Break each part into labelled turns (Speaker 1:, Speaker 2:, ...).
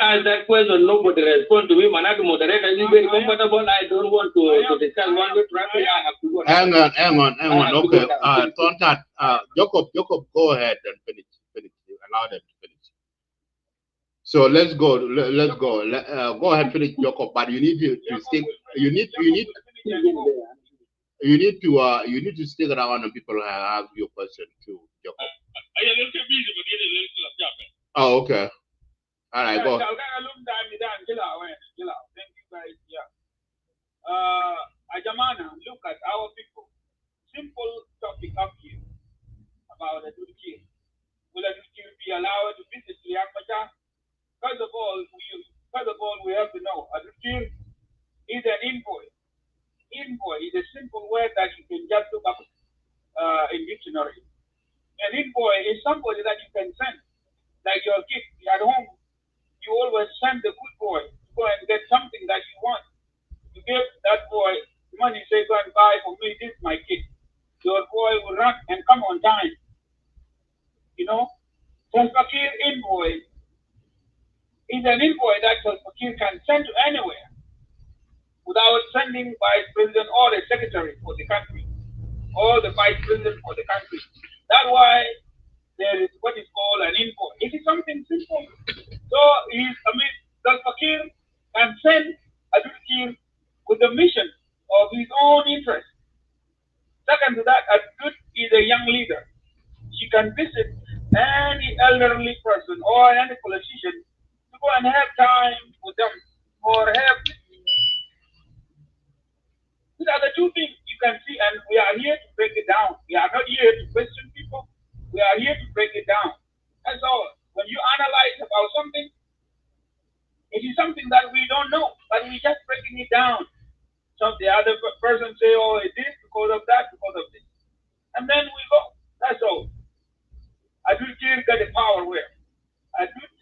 Speaker 1: asked that question, nobody responded to me. Manaka moderator is very comfortable. I don't want to discuss one good traffic. I have to go.
Speaker 2: Hang on. Okay. Tontat, Jacob, go ahead and finish. Allow them to finish. So let's go. Let's go. Go ahead and finish, Jacob. But you need to stick. You need to stick around and people have your question too, Jacob. Oh, okay. All right, go.
Speaker 3: Thank you, guys. Yeah. Ajamana, look at our people. Simple topic up here about Adut. Will Adut be allowed to visit Riek Machar? First of all, we have to know Adut is an envoy. Envoy is a simple word that you can just look up in dictionary. An envoy is somebody that you can send, like your kid at home. You always send the good boy to go and get something that you want. You give that boy money, say, go and buy for me, this is my kid. Your boy will run and come on time. You know? Salva Kiir envoy is an envoy that Salva Kiir can send to anywhere without sending vice president or a secretary for the country or the vice president for the country. That's why there is what is called an envoy. It is something simple. So, Salva Kiir can send Adut with the mission of his own interest. Second to that, Adut is a young leader. She can visit any elderly person or any politician to go and have time with them or have. These are the two things you can see, and we are here to break it down. We are not here to question people. We are here to break it down. That's all. When you analyze about something, it is something that we don't know, but we just breaking it down. So the other person say, oh, it is because of that, because of this. And then we go. That's all. Adut got the power where? Adut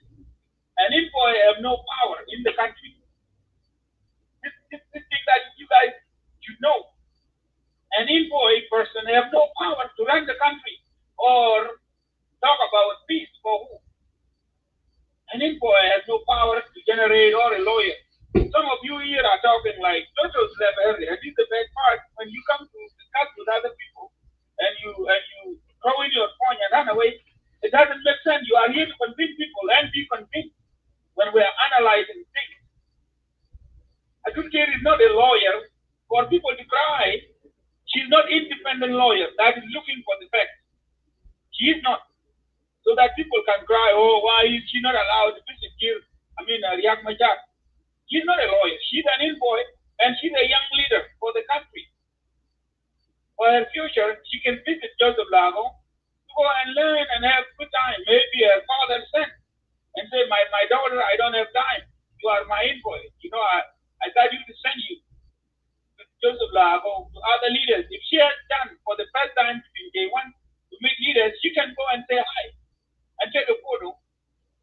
Speaker 3: and envoy have no power in the country. This thing that you guys should know. An envoy person have no power to run the country or talk about peace for who. An envoy has no power to generate or a lawyer. Some of you here are talking like Toto's left earlier. And this is the bad part. When you come to discuss with other people and you throw in your point and run away, it doesn't make sense. You are here to convince people and be convinced when we are analyzing things. Adut is not a lawyer for people to cry. She's not independent lawyer that is looking for the facts. She is not. So that people can cry, oh, why is she not allowed to visit Kiir? Riek Machar. She's not a lawyer. She's an envoy, and she's a young leader for the country. For her future, she can visit Joseph Lago to go and learn and have good time. Maybe her father sent and say, my daughter, I don't have time. You are my envoy. You know, I got you to send you to Joseph Lago, to other leaders. If she has done for the first time in day one to meet leaders, she can go and say hi and take a photo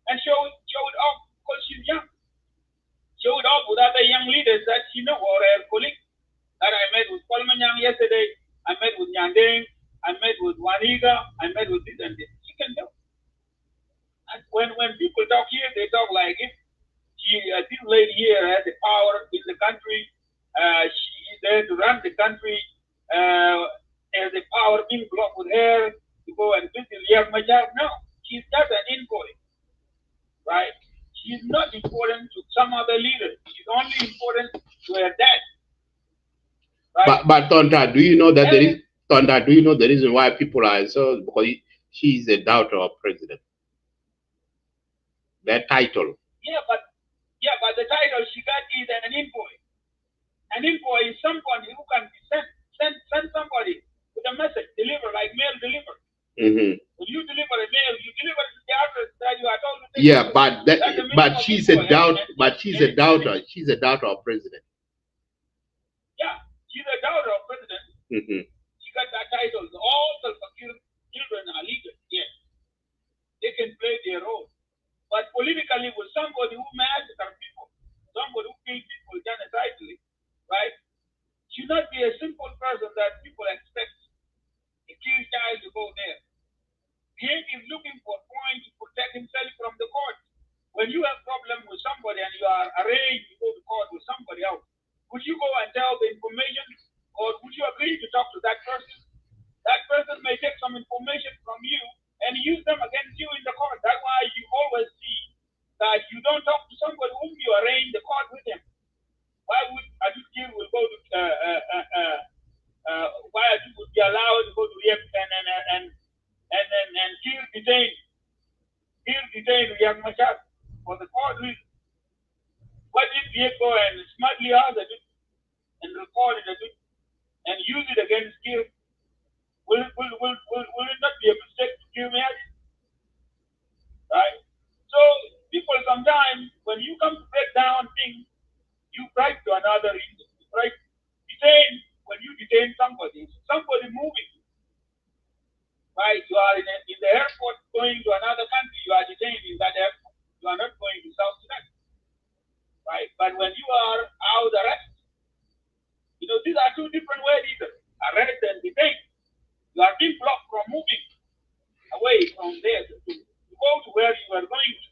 Speaker 3: and show it off because she's young. Show it off with other young leaders that she know or her colleagues. That I met with Palmanyang yesterday, I met with Nyandeng, I met with Waniga, I met with this and this. She can do. And when people talk here, they talk like if this lady here has the power in the country, she is there to run the country, has the power being blocked with her to go and visit Riek Machar. No, she's just an envoy, right? She's not important to some other leader. She's only important to her dad. Right?
Speaker 2: But Tonta, do you know that do you know the reason why people are so because she's a daughter of president? That title.
Speaker 3: Yeah, but the title she got is an envoy. An envoy is somebody who can send somebody with a message, deliver like mail deliver.
Speaker 2: Mm-hmm.
Speaker 3: When you deliver a mail, you deliver to the address that you are told to take.
Speaker 2: Yeah, but she's a daughter. But she's a daughter. She's a daughter of president.
Speaker 3: Yeah, she's a daughter of president.
Speaker 2: Mm-hmm.
Speaker 3: She got that title. All Salva Kiir children are legal. Yes, they can play their role. But politically, with somebody who massacres people, somebody who kills people genocidally, right? Should not be a simple person that people expect a Kiir child to go there. He is looking for a point to protect himself from the court. When you have problem with somebody and you are arranged to go to court with somebody else, would you go and tell the information, or would you agree to talk to that person? That person may take some information from you and use them against you in the court. That's why you always see that you don't talk to somebody whom you arrange the court with him. Why would Adut will go to why Adut would be allowed to go to Riek and Kiir detained Riek Machar for the court reason? What if Riek go and smartly ask Adut and record it and use it against Kiir? Will it not be a mistake to Kiir Mayardit? Right? So people sometimes, when you come to break down things, you write to another reason. Right? When you detain somebody moving, right? You are in the airport going to another country, you are detained in that airport. You are not going to South Sudan. Right? But when you are out arrested, these are two different ways either. Arrest and detain. You are being blocked from moving away from there to go to where you are going to.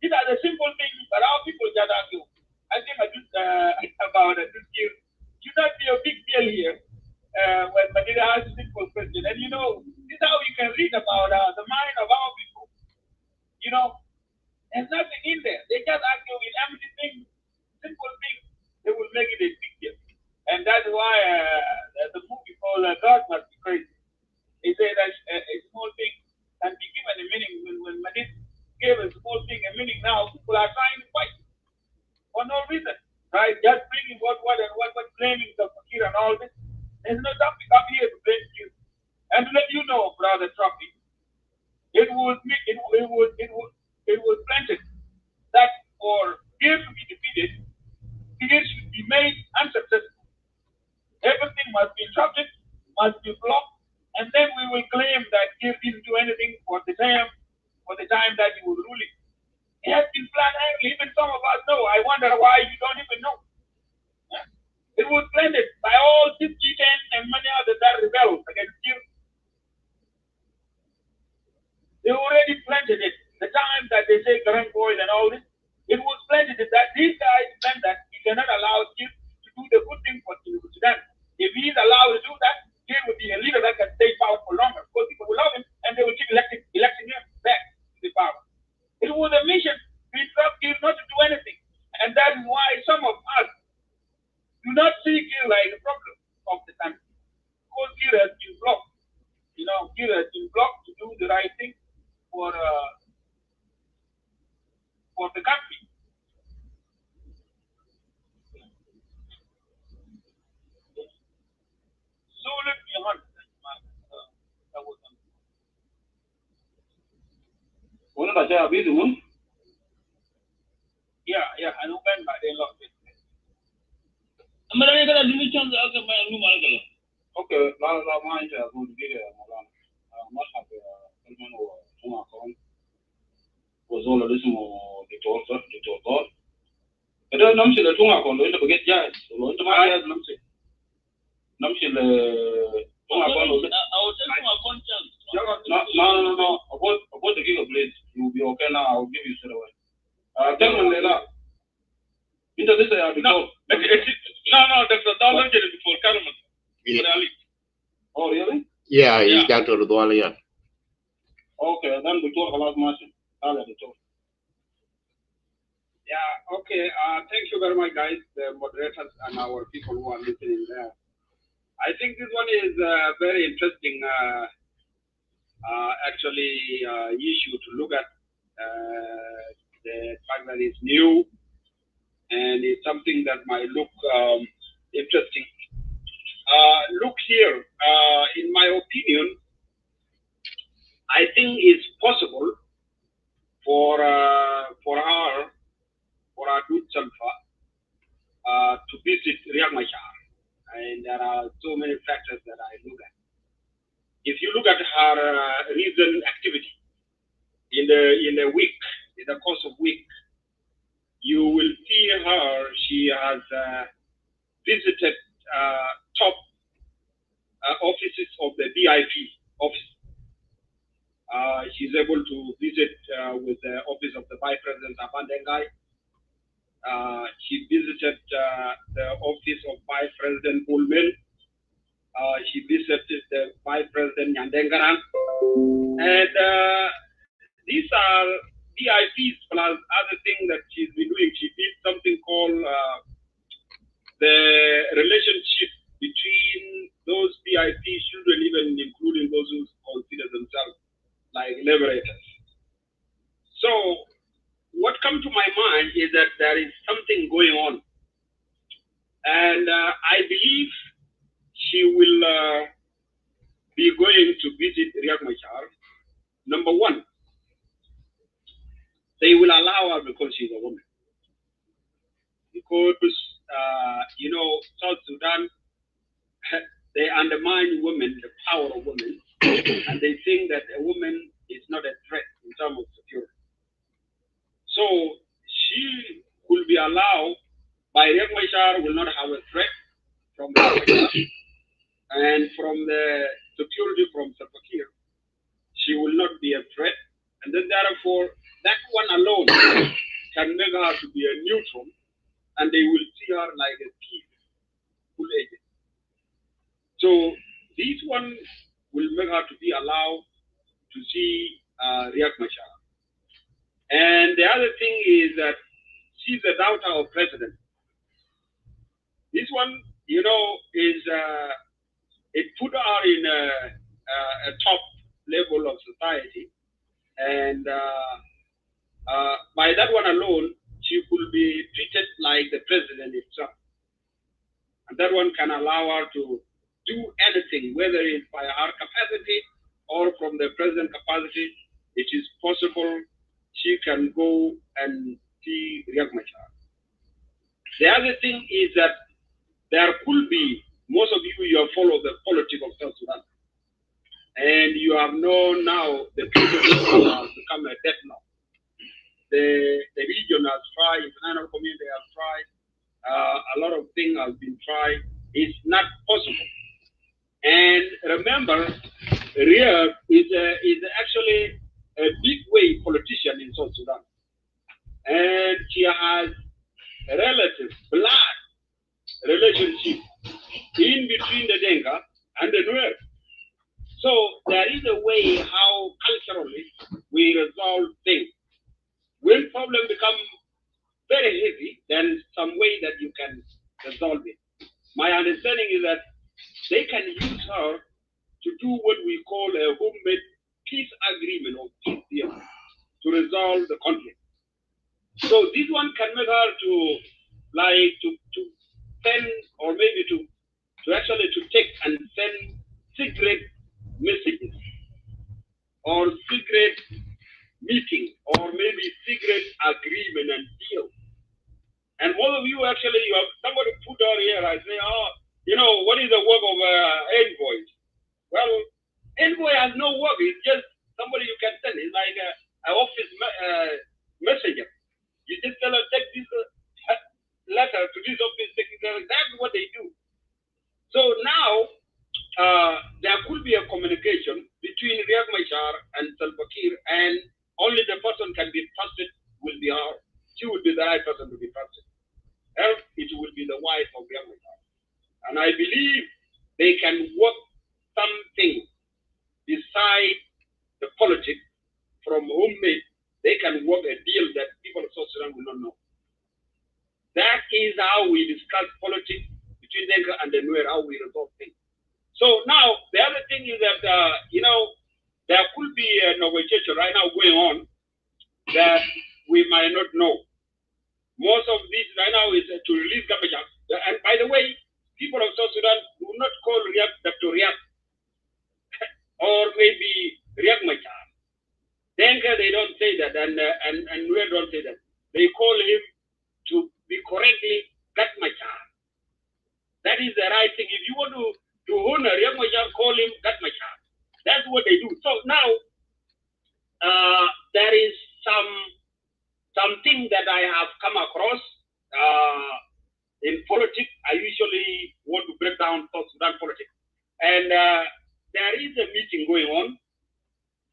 Speaker 3: These are the simple things, but our people just argue. I think about this here should not be a big deal here when Madina asks a simple question. And this is how you can read about the mind of our people. There's nothing in there. They just argue with empty things, simple things. They will make it a big deal. And that's why the movie called God Must Be Crazy. They say that a small thing can be given a meaning. When Madina gave a small thing a meaning, now people are trying to fight for no reason, right? Just bringing what blaming the Kiir and all this. There's no topic up here to blame you. And to let you know, brother Trumpy, it was planted that for Kiir to be defeated, Kiir should be made unsuccessful. Everything must be interrupted, must be blocked, and then we will claim that Kiir didn't do anything for the time that he was ruling. It has been planned early. Even some of us know. I wonder why you don't even know. It was planted by all 50, 10, and many others that rebelled against Kiir. They already planted it. The time that they say current oil and all this, it was planted that these guys planned that he cannot allow Kiir to do the good thing for Sudan. If he is allowed to do that, Kiir will be a leader that can stay power for longer because people will love him and they will keep electing him back to the power. It was a mission to instruct Kiir not to do anything. And that is why some of us do not see Kiir like the problem of the country. Because Kiir has been blocked. Kiir has been blocked to do the right thing for the country. So let me hunt. Yeah, I know when by the lot. Okay, la mind good video must have was all a listen or the torture. I don't know the Tunga Kondo to get jazz. No, about the gig of blades. You'll be okay now. I'll give you straight away. Tell me, Lela. Into this, I no, that's a dollar before Carmen. Oh, really?
Speaker 2: Yeah, he's got to the one, yeah.
Speaker 3: Okay, then we talk about machine. Yeah, okay. Thank you very much, guys, the moderators and our people who are listening there. I think this one is a very interesting, issue to look at. The fact that it's new and it's something that might look interesting. Look here, in my opinion, I think it's possible for Adut Salva to visit Riek Machar, and there are so many factors that I look at. If you look at her recent activity in the week, in the course of week, you will see her. She has visited top offices of the BIP office. She's able to visit with the office of the Vice President Abandengai. She visited the office of Vice President Bulmel. She visited the Vice President Nyandengaran. And these are VIPs plus other things that she's been doing. She did something called the relationship between those VIP children, even including those who consider themselves like liberators. So what comes to my mind is that there is something going on. And I believe she will be going to visit Riek Machar. Number one, they will allow her because she's a woman. Because, South Sudan, they undermine women, the power of women, and they think that a woman is not a threat in terms of security. So she will be allowed by Riek Machar will not have a threat from the and from the security from Salva Kiir. She will not be a threat, and then therefore that one alone can make her to be a neutral, and they will see her like a peaceful agent. So this one will make her to be allowed to see Riek Machar. And the other thing is that she's the daughter of president. This one, is it put her in a top level of society, and by that one alone, she could be treated like the president himself. And that one can allow her to do anything, whether it's by her capacity or from the president capacity. It is possible she can go and see Riek Machar. The other thing is that there could be, most of you have followed the politics of South Sudan. And you have known now the people have become a deadlock. The region has tried, international community has tried, a lot of things have been tried. It's not possible. And remember, Riek is actually a big way politician in South Sudan. And she has a relative, blood relationship in between the Denga and the Nuer. So there is a way how culturally we resolve things. When problems become very heavy, there is some way that you can resolve it. My understanding is that they can use her to do what we call a homemade peace agreement or peace deal to resolve the conflict. So this one can make her to send, or maybe to actually to take and send secret messages or secret meeting or maybe secret agreement and deal. And most of you actually, you have somebody put out here and say, what is the work of envoy? Well, envoy has no work. It's just somebody you can send. It's like an office messenger. You just tell her, take this letter to this office. That's what they do. So now, there could be a communication between Riek Machar and Salva Kiir, and only the person can be trusted will be her. She will be the right person to be trusted. Else, it will be the wife of Riek Machar. And I believe they can work something beside the politics from homemade. They can work a deal that people of South Sudan will not know. That is how we discuss politics between Denga and the Nuer, how we resolve things. So now, the other thing is that, there could be a negotiation right now going on that we might not know. Most of this right now is to release Gambajak. And by the way, people of South Sudan do not call Riek Dr. Riek or maybe Riek Machar. Denga, they don't say that, and Nuer don't say that. They call him to be correctly Gat Machar. That is the right thing. If you want to honor Riek Machar, call him Gat Machar. That's what they do. So now, there is something that I have come across in politics. I usually want to break down South Sudan politics. And there is a meeting going on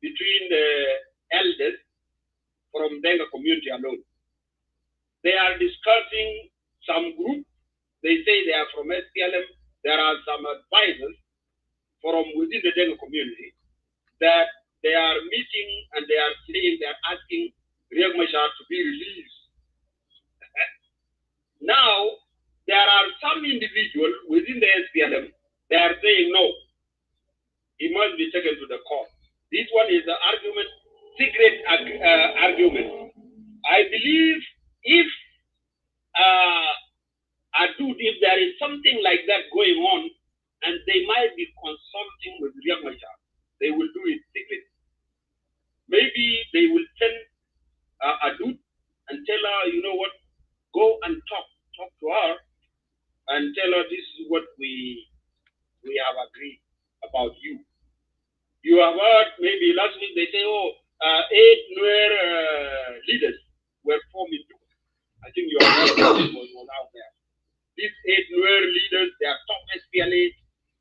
Speaker 3: between the elders from Denga community alone. They are discussing some group. They say they are from SPLM. There are some advisors from within the Denga community that they are meeting and they are saying, they are asking Riek Machar to be released. Now, there are some individuals within the SPLM, they are saying no, he must be taken to the court. This one is the argument, secret argument. I believe if Adut, if there is something like that going on, and they might be consulting with Riek Machar, they will do it secret. Maybe they will send Adut and tell her, you know what, go and talk to her and tell her this is what we have agreed about you. You have heard maybe last week they say, 8 Nuer leaders were formed in Juba. I think you have heard that was out there. These 8 Nuer leaders, they are top SPLA,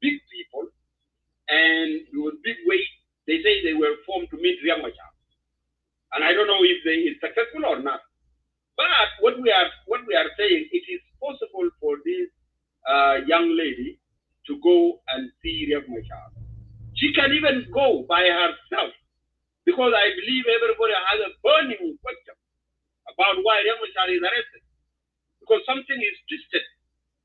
Speaker 3: big people, and it was big weight. They say they were formed to meet Riek Machar. And I don't know if they is successful or not. But what we are saying, it is possible for this young lady to go and see Riek Machar. She can even go by herself, because I believe everybody has a burning question about why Riek Machar is arrested. Because something is twisted.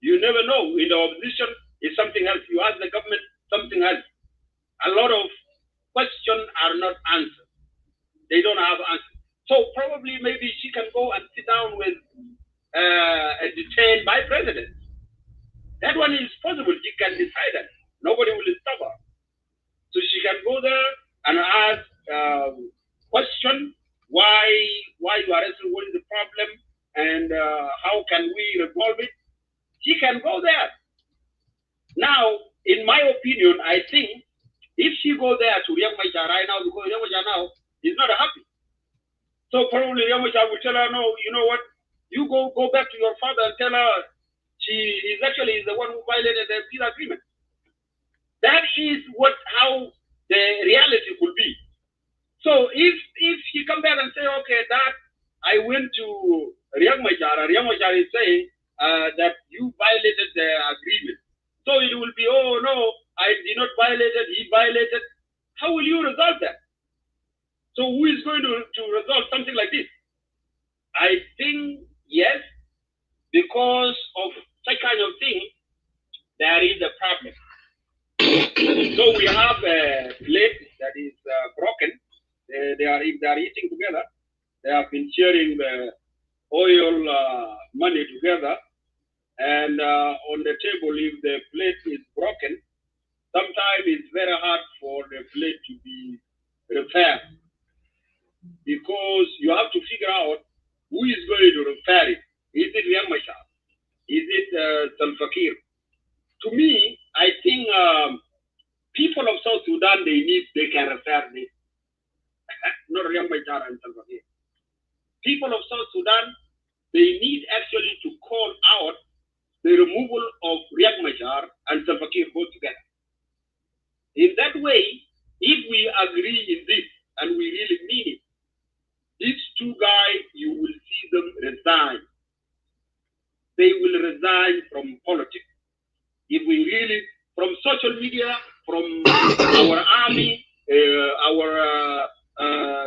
Speaker 3: You never know. In the opposition, it's something else. You ask the government, something else. A lot of questions are not answered. They don't have answers. So probably maybe she can go and sit down with a detained by president. That one is possible. She can decide that. Nobody will stop her. So she can go there and ask question why you arrested, what is the problem, and how can we resolve it. She can go there. Now, in my opinion, I think if she go there to Riek Machar right now, because Riek Machar now is not happy. So probably Riek Machar will tell her, no, you know what, you go back to your father and tell her she is actually the one who violated the peace agreement. That is how the reality could be. So if she come back and say, okay, that I went to Riek Machar, and Riek Machar is saying that you violated the agreement. So it will be, oh no, I did not violate it, he violated. How will you resolve that? So who is going to resolve something like this? I think yes, because of such kind of thing, there is a problem. So we have a plate that is broken. They are eating together. They have been sharing the oil money together. And on the table, if the plate is broken, sometimes it's very hard for the plate to be repaired, because you have to figure out who is going to repair it. Is it Riek Machar? Is it Salva Kiir? To me, I think people of South Sudan, they can repair this. Not Riek Machar and Salva Kiir. People of South Sudan, they need actually to call out the removal of Riek Machar and Salva Kiir both together. In that way, if we agree in this and we really mean it, these two guys, you will see them resign. They will resign from politics. If we really, from social media, from our army, our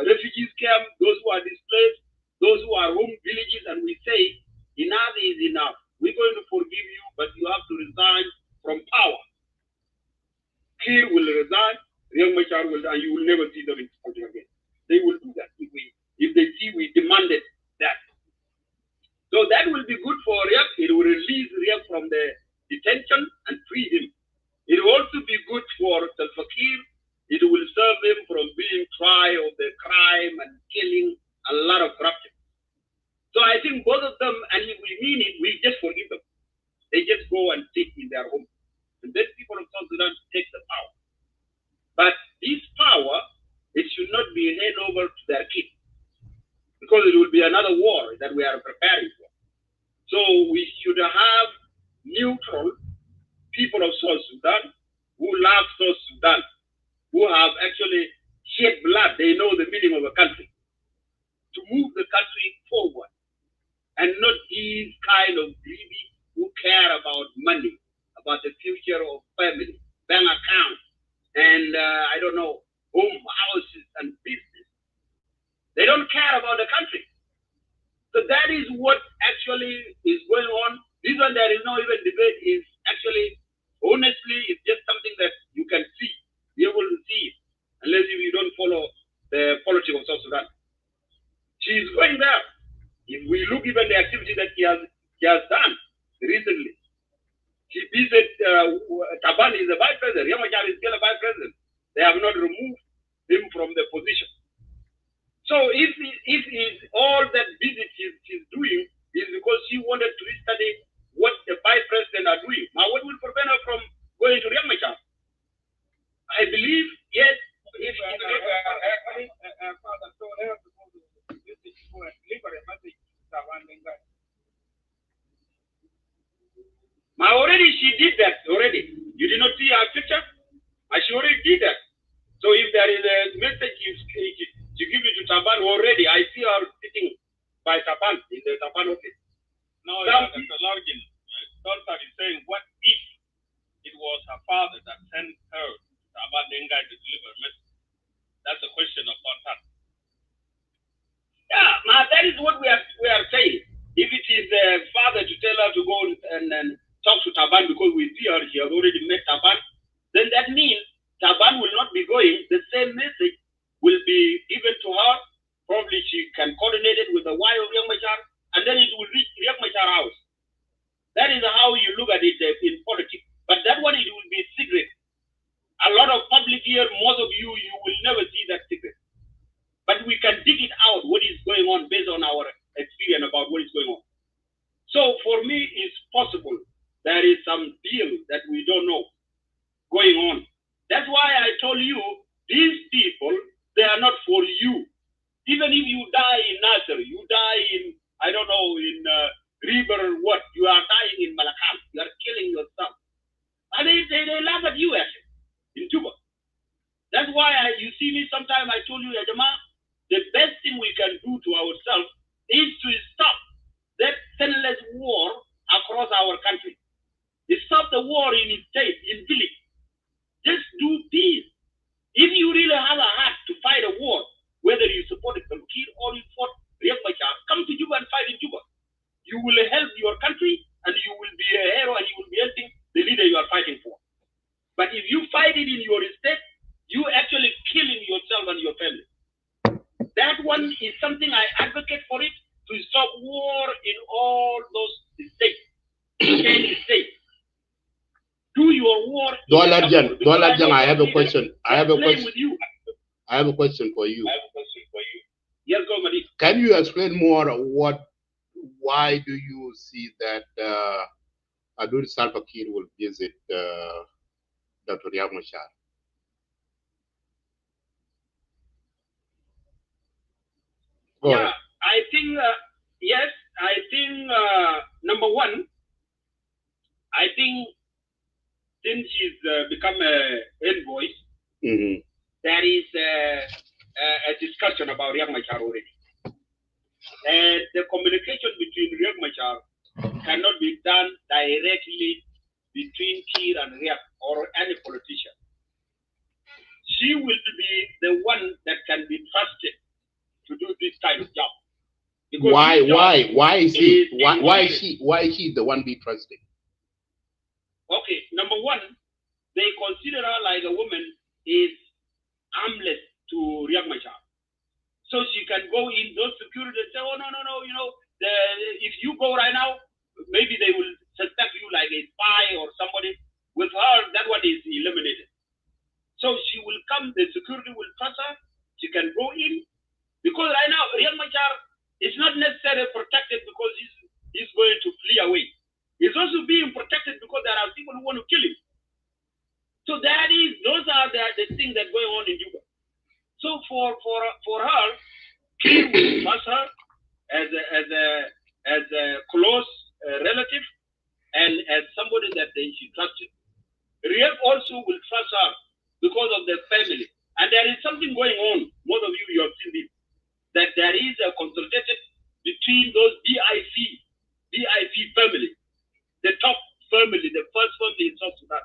Speaker 3: refugees camp, those who are displaced, those who are home villages, and we say, enough is enough. We're going to forgive you, but you have to resign from power. Kiir will resign, Riek Machar will, and you will never see them in politics again. They will do that if they see we demanded that. So that will be good for Riek. It will release Riek from the detention and free him. It will also be good for Salva Kiir. It will serve him from being tried of the crime and killing, a lot of corruption. So I think both of them, and if we mean it, we just forgive them. They just go and sit in their home. And then people of South Sudan take the power. But this power, it should not be handed over to their kids, because it will be another war that we are preparing for. So we should have neutral people of South Sudan who love South Sudan, who have actually shed blood meaning of a country, to move the country forward, and not these kind of greedy who care about money, about the future of family, bank accounts, and I don't know, home, houses, and business. They don't care about the country. So that is what actually is going on. This one, there is no even debate, is actually, honestly, it's just something that you can see, be able to see it, unless you don't follow the politics of South Sudan. She is going there. If we look even the activity that he has done recently, he visited Taban is the vice president. Riek Machar is still a vice president. They have not removed him from the position. So if all that visit he's doing is because she wanted to study what the vice president are doing. Now, what will prevent her from going to Riek Machar? I believe, yes. If already she did that already. You did not see her picture? She already did that. So if there is a message you give it to Taban already, I see her sitting by Taban in the Taban office.
Speaker 4: No, Dr. Largin, Tontat is saying, what if it was her father that sent her to Taban Dengai to deliver a message? That's the question of Tontat.
Speaker 3: Yeah, that is what we are saying. If it is the father to tell her to go and talk to Taban because we see her, she has already met Taban, then that means Taban will not be going. The same message will be given to her. Probably she can coordinate it with the wife of Riek Machar, and then it will reach Riek Machar house. That is how you look at it in politics. But that one, it will be secret. A lot of public here, most of you will never see that secret. But we can dig it out, what is going on based on our experience about what is going on. So for me, it's possible there is some deal that we don't know going on. That's why I told you, these people, they are not for you. Even if you die in Nasser, you die in, I don't know, in River, what, you are dying in Malakal, you are killing yourself. And they laugh at you, actually, in Juba. That's why you see me sometimes, I told you, Yajama, the best thing we can do to ourselves is to stop that senseless war across our country. Stop the war in state, in village. Just do peace. If you really have a heart to fight a war, whether you support Kiir or you support Riek Machar, come to Juba and fight in Juba. You will help your country and you will be a hero and you will be helping the leader you are fighting for. But if you fight it in your state, you actually killing yourself and your family. That one is something I advocate for it, to stop war in all those states. Any state. Do your war.
Speaker 2: Dolajan, I have a question. I have a question.
Speaker 3: With you.
Speaker 2: I have a question for you.
Speaker 3: Yes, go, Malik.
Speaker 2: Can you explain more why do you see that Adut Salva Kiir will visit Dr. Riek Machar?
Speaker 3: Yeah, I think, yes, I think, number one, I think since she's become an envoy, there is a discussion about Riek Machar already. And the communication between Riek Machar cannot be done directly between Kiir and Riek or any politician. She will be the one that can be trusted to do this kind of job. Because
Speaker 2: why is she the one be trusted?
Speaker 3: Okay, number one, they consider her like a woman is armless to Riek Machar. So she can go in those security and say, oh, no, you know, if you go right now, maybe they will suspect you like a spy or somebody. With her, that one is eliminated. So she will come, the security will trust her, she can go in. Because right now, Riek Machar is not necessarily protected because he's going to flee away. He's also being protected because there are people who want to kill him. So those are the things that are going on in Juba. So for her, Kiir will trust her as a close relative and as somebody that she trusted. Riek also will trust her because of their family.
Speaker 1: And there is something going on. Most of you have seen this. That there is a consultation between those BIP family, the top family, the first family in South Sudan.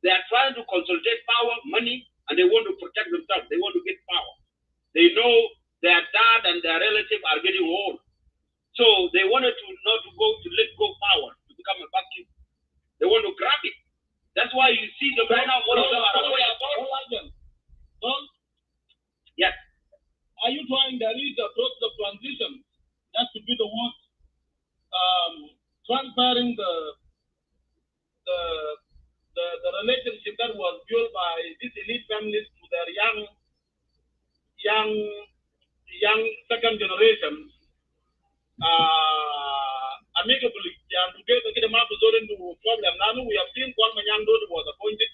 Speaker 1: They are trying to consolidate power, money, and they want to protect themselves. They want to get power. They know their dad and their relatives are getting old. So they wanted to not to go to let go power to become a vacuum. They want to grab it. That's why you see the right now. Yes.
Speaker 3: Are you trying there is a process of transition? That should be the one transferring the relationship that was built by these elite families to their young second generation amicably and to get them out of into problem. Now we have seen Kwan Manyang was appointed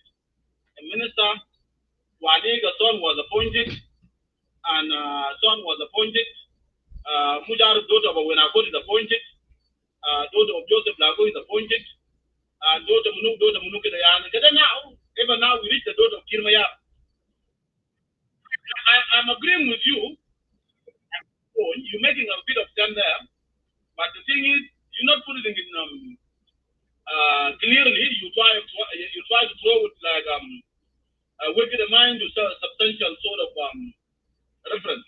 Speaker 3: a minister, Waniga son was appointed, and son was appointed. Mujar daughter of Wenakot is appointed. Daughter of Joseph Lago is appointed. Daughter Munuk is now. Even now we reach the daughter of Kirmaya. I'm agreeing with you. You're making a bit of sense there, but the thing is, you're not putting it in clearly. You try to throw it like with the mind to substantial sort of reference.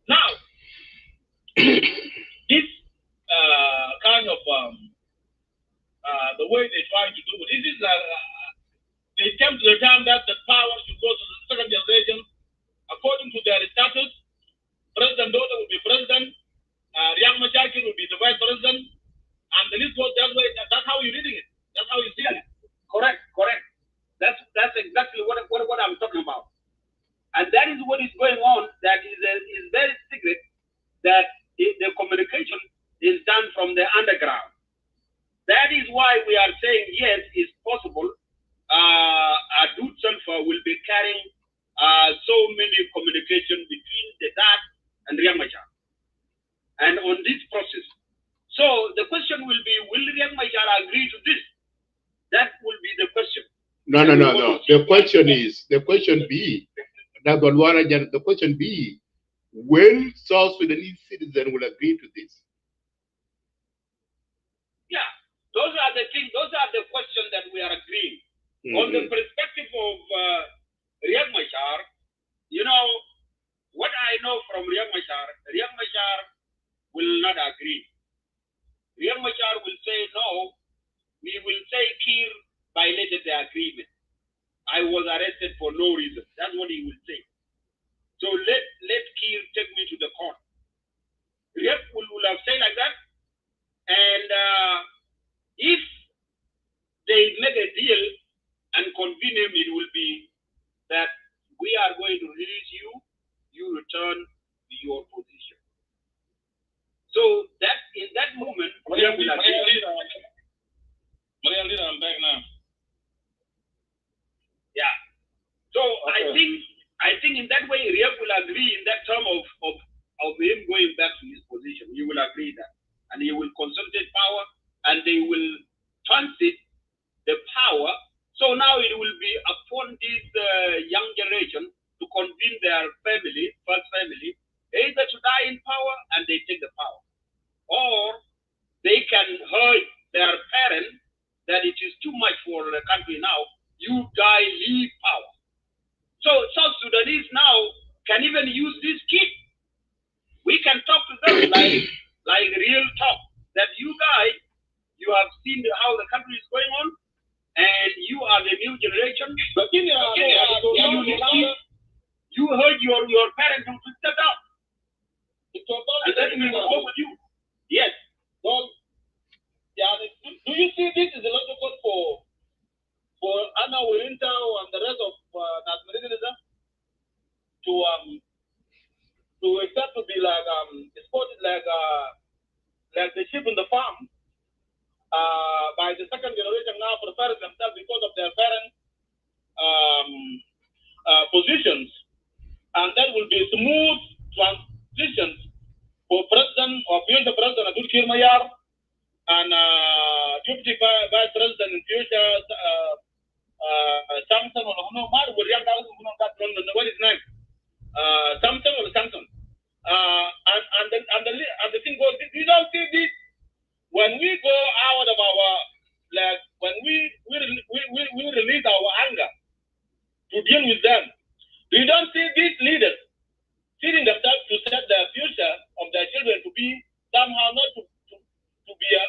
Speaker 3: Now, this kind of the way they try to do it, this is they came to the time that the power should go to the second generation according to their status. President daughter will be president, Riek Machar will be the vice president, and the list goes that way. That's how you're reading it. That's how you see it.
Speaker 1: Correct. That's exactly what I'm talking about. And that is what is going on. That is very secret. That the communication is done from the underground. That is why we are saying yes, it's possible. Adut Salva will be carrying so many communication between the dad and Riek Machar, and on this process. So the question will be: will Riek Machar agree to this? That will be the question.
Speaker 2: No. The question B. The question B: will South Sudanese citizens will agree to this?
Speaker 1: Yeah, those are the things. Those are the questions that we are agreeing. On the perspective of Riek Machar, you know, what I know from Riek Machar will not agree. Riek Machar will say, no, we will say Kiir violated the agreement. I was arrested for no reason. That's what he will say. So let Kiir take me to the court. Riek will have said like that. And if they make a deal and convene him, it will be that we are going to release you, you return to your position. So that in that moment,
Speaker 3: I'm back now.
Speaker 1: Yeah. So okay. I think in that way, Riek will agree in that term of him going back to his position. He will agree that, and he will consolidate power, and they will transit the power. So now it will be upon this young generation to convene their family, first family, either to die in power and they take the power, or they can hurt their parents that it is too much for the country now. You die, leave power. So South Sudanese now can even use this kit. We can talk to them like real talk. That you guys, you have seen how the country is going on, and you are the new generation. But you heard your parents to step down. And then we will go with you. Yes.
Speaker 3: Well, yeah, do you see this is logical for Anna Winter and the rest of Nasmerinism to accept to be like exported like the sheep in the farm by the second generation now preparing themselves because of their parents' positions, and that will be smooth transitions for President or beyond the President Adut Kiir and Deputy Vice President in future
Speaker 1: Samson or no, what is next? Samson or Samson? And the thing goes, you don't see this when we go out of our, like, when we release our anger to deal with them. We don't see these leaders feeding themselves to set the future of their children to be somehow not to be an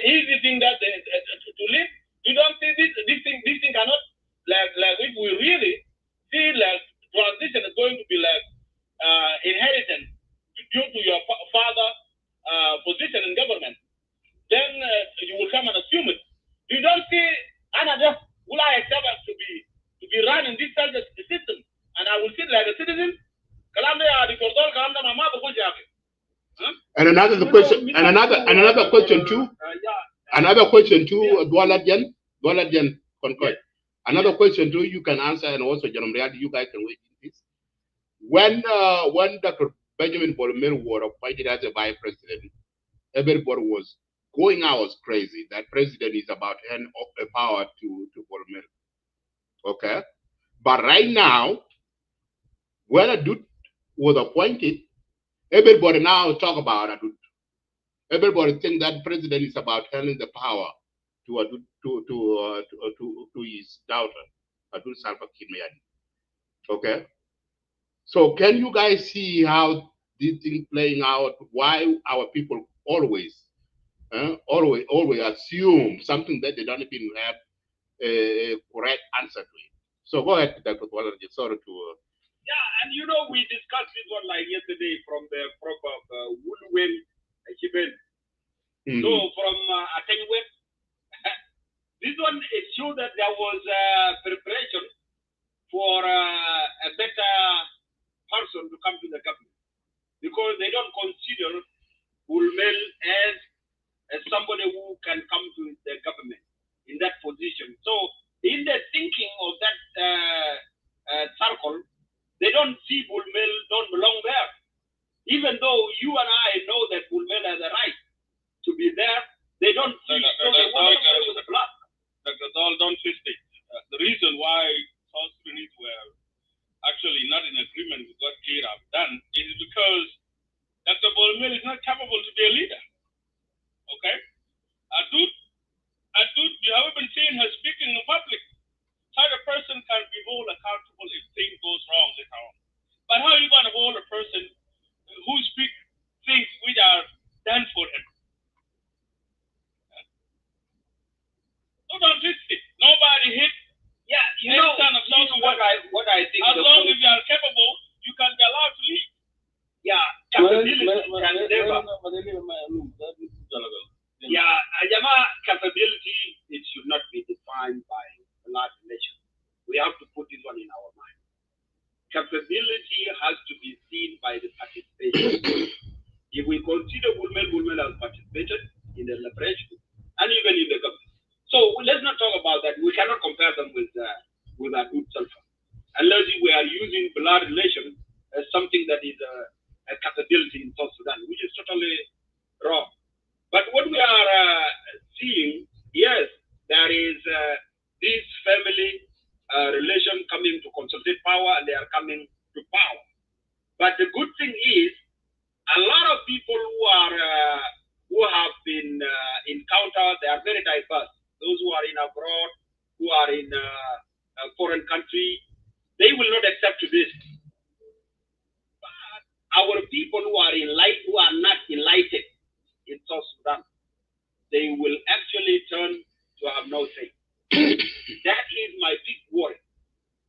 Speaker 1: easy thing that they, to live. You don't see this thing cannot, like if we really see like transition is going to be like inheritance due to your father position in government, then you will come and assume it. You don't see another will I accept us to be run in this system, and I will sit like a citizen.
Speaker 2: And another question, and another question too. Another question too, Dwaladian, Concord. Another question too, you can answer, and also General Riad, you guys can wait in this. When Dr. Benjamin Bolmer was appointed as a vice president, everybody was going out crazy. That president is about to hand off the power to Bolmer. Okay? But right now, when Adut was appointed, everybody now talk about Adut. Everybody think that president is about handing the power to Adut, to his daughter, Adut Salva Kiir Mayardit. Okay? So can you guys see how this thing playing out? Why our people always assume something that they don't even have a correct answer to it. So go ahead, Dr. Waller. Sorry to.
Speaker 1: Yeah, and you know we discussed this one like yesterday from the proper Woolwell Chiben. So from Atengwe, this one it showed that there was preparation for a better person to come to the government, because they don't consider Woolwell as somebody who can come to the government in that position. So in the thinking of that circle, they don't see Woolwell don't belong there. Even though you and I know that Woolwell has a right to be there, they don't see it. So they want to go with the blood.
Speaker 4: Don't twist it. The reason why South Sudanese were actually not in agreement with what Kiir have done is because Dr. Bolmel is not capable to be a leader. Okay? Adut, you haven't been seeing her speaking in public. How a person can be held accountable if things goes wrong later on. But how are you going to hold a person who speaks things which are done for him? So don't twist it. Nobody hit.
Speaker 1: Yeah, you know what I think.
Speaker 4: As long as you are capable, you can be allowed to leave.
Speaker 1: Yeah, capability can never. Yeah, capability, it should not be defined by a large nation. We have to put this one in our mind. Capability has to be seen by the participation. If we consider Woolwell has participated in the liberation and even in the government. So let's not talk about that. We cannot compare them with Adut Salva, unless we are using blood relation as something that is a capability in South Sudan, which is totally wrong. But what we are seeing, yes, there is this family relation coming to consolidate power, and they are coming to power. But the good thing is, a lot of people who have been encountered, they are very diverse. Those who are in abroad, who are in a foreign country, they will not accept this. But our people who are not enlightened in South Sudan, they will actually turn to have no say. That is my big worry.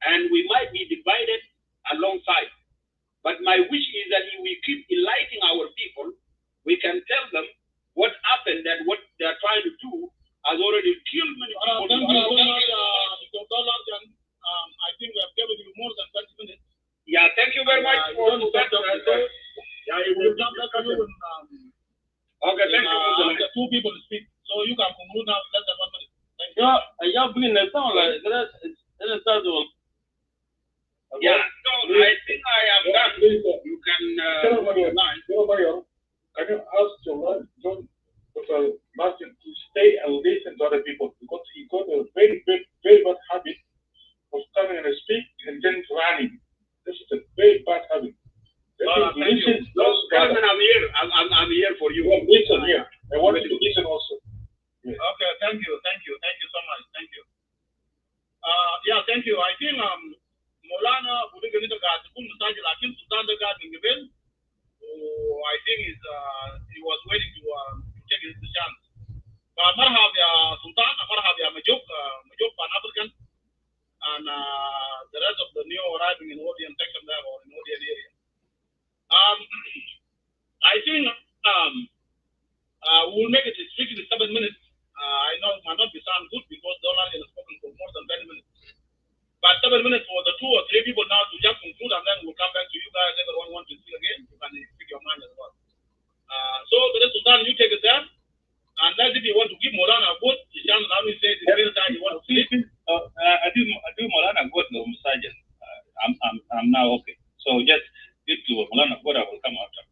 Speaker 1: And we might be divided alongside. But my wish is that if we keep enlightening our people, we can tell them what happened and what they are trying to do has already killed many people.
Speaker 3: I think we have given you more than 20 minutes.
Speaker 1: Yeah, thank you very much for that.
Speaker 3: Yeah, it will come back to you.
Speaker 1: Okay, thank you.
Speaker 3: The two people speak, so you can conclude now in less than 1 minute. Thank you.
Speaker 1: Yeah, so I think I am done. You can
Speaker 3: can you ask John Dr. Martin to stay and listen to other people, because he got a
Speaker 4: think he was waiting to take his chance. Marhab ya Sultan, Marhab ya Majuk Pan African, and the rest of the new arriving in Odeon section there or in Odeon area. I think we'll make it strictly 7 minutes. I know it might not be sound good because Donald has spoken for more than 20 minutes. But 7 minutes for the 2 or 3 people now to just conclude, and then we'll come back to you guys. Everyone wants to speak again. You can speak your mind as well. So, the Sultan, you take it there. Unless if you want to give Molana a vote, you can now say the real time you want to speak.
Speaker 3: I do Molana a vote, no, Sergeant. I'm now okay. So just give to Molana a vote, I will come after.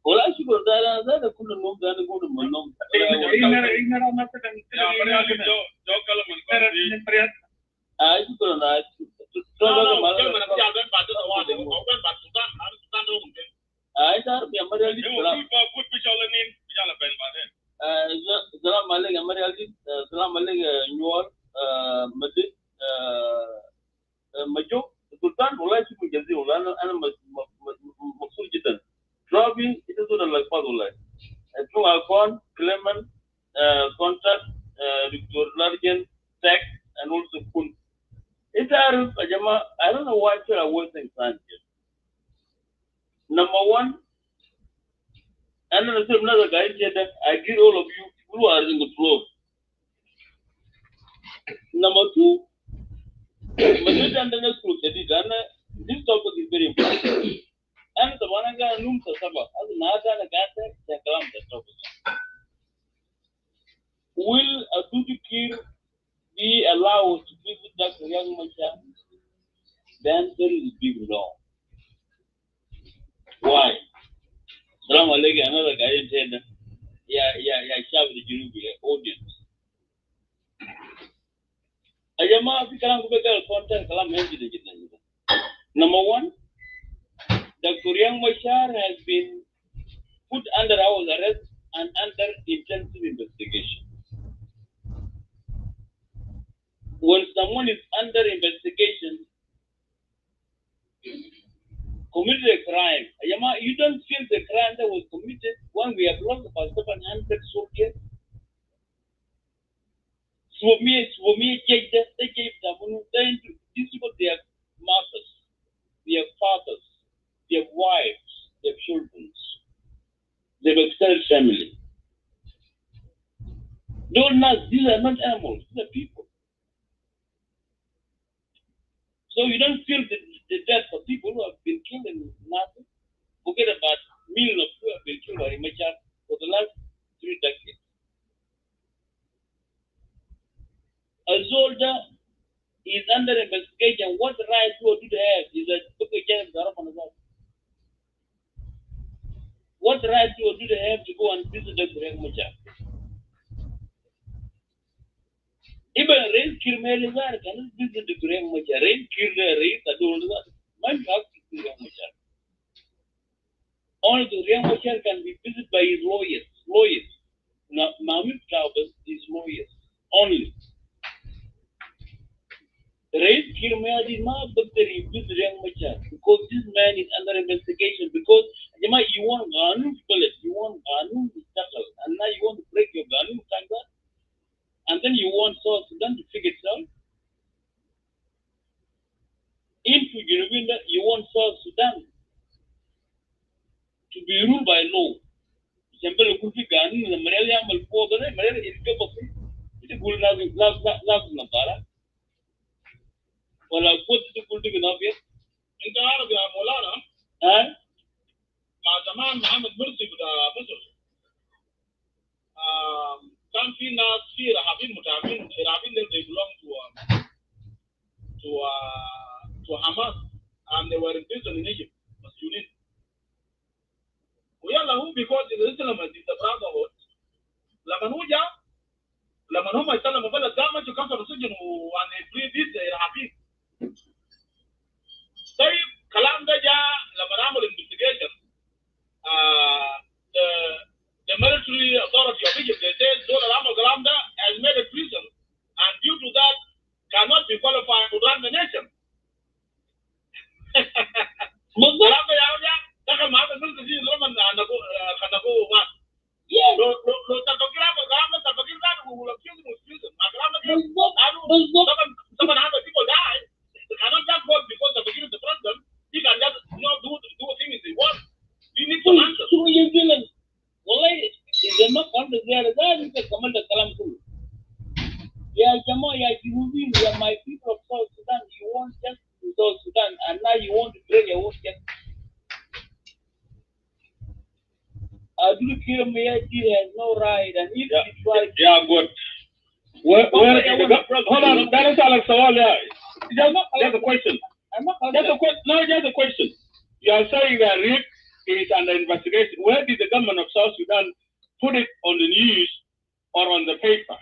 Speaker 3: Well, I should go there. That's a cool move. Then go to Monom. I should go on. Driving it is like Padula. Clement, contract, Victor Largen, tax, and also Kun. I don't know why people are wasting time here. Number one, and then another guy said that I give all of you who are in the floor. Number two, this topic is very important. And the one I got a room for Salva, as another gata, the Kalam topic. Will Adut Kiir be allowed to visit Dr. Riek Machar? The answer is big no. Why? Salam alaikum, another guy said, shove the Junubi audience. Ayama, if you can't go back to contact, Kalam Number one, Dr. Riek Machar has been put under our arrest and under intensive investigation. When someone is under investigation, committed a crime, you don't feel the crime that was committed when we have lost about 700 soldiers. These people, they have mothers, they have fathers, they have wives, they have children, they have extended family. These are not animals, these are people. So you don't feel the death of people who have been killed in nothing. Forget about millions of people who have been killed by Machar for the last 3 decades. A soldier is under investigation. What right do they have? Is that what right do they have to go and visit Dr. Riek Machar? Even Riek Machar cannot visit Dr. Riek Machar. Riek Adut, man have to Riek Machar. Only Riek Machar can be visited by his lawyers. Now, Mahmoud Taubas is lawyers only. Riek Machar is not visit Riek Machar because this man is under investigation. Because you want Ganu bullet, you want Ganu tackle, and now you want to break your Ganu tanker, and then you want South Sudan to fix itself. Into Univina, you want South Sudan to be ruled by law. Example, Kufi Ganu, the Malayam will for the Malaria is capable. It's a good love Natara. Well, I put the good thing enough yet.
Speaker 4: In the Arabia, Molana, Mazaman Mohammed Mursi with Muslim. Some females fear Habib Mutabin, they belong to Hamas, and they were in prison in Egypt. Because Islam is the brotherhood. Lamanuja, Lamanuma Salam of the Dama to come to the Sujan and they free this Habib. Say Kalandaja, Lamanamal investigation. The military authority of Egypt, they say Zola Ramo Galamda has made a prison, and due to that, cannot be qualified to run the nation.
Speaker 3: My people of South Sudan, you want just South Sudan, and now you want to bring your own just. Adut Mayardit has no right, and if he tries.
Speaker 4: Yeah, good. Hold on, that is Alex Sawal. Just a question. Just a question. You are saying that Riek is under investigation. Where did the government of South Sudan put it on the news or on the paper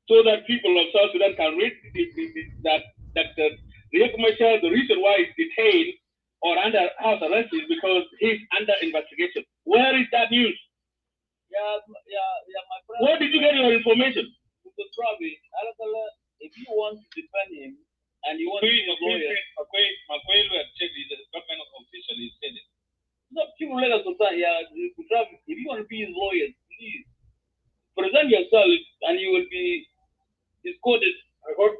Speaker 4: so that people of South Sudan can read that Riek Machar, the reason why he's detained or under house arrest is because he's under investigation? Where is that news?
Speaker 3: Yeah, my brother.
Speaker 4: Where did you get your information?
Speaker 3: Because probably, if you want to defend him and you want to be a lawyer,
Speaker 4: the government official is said it.
Speaker 3: No, people let us if you want to be his lawyer, please present yourself and you will be escorted.
Speaker 5: I got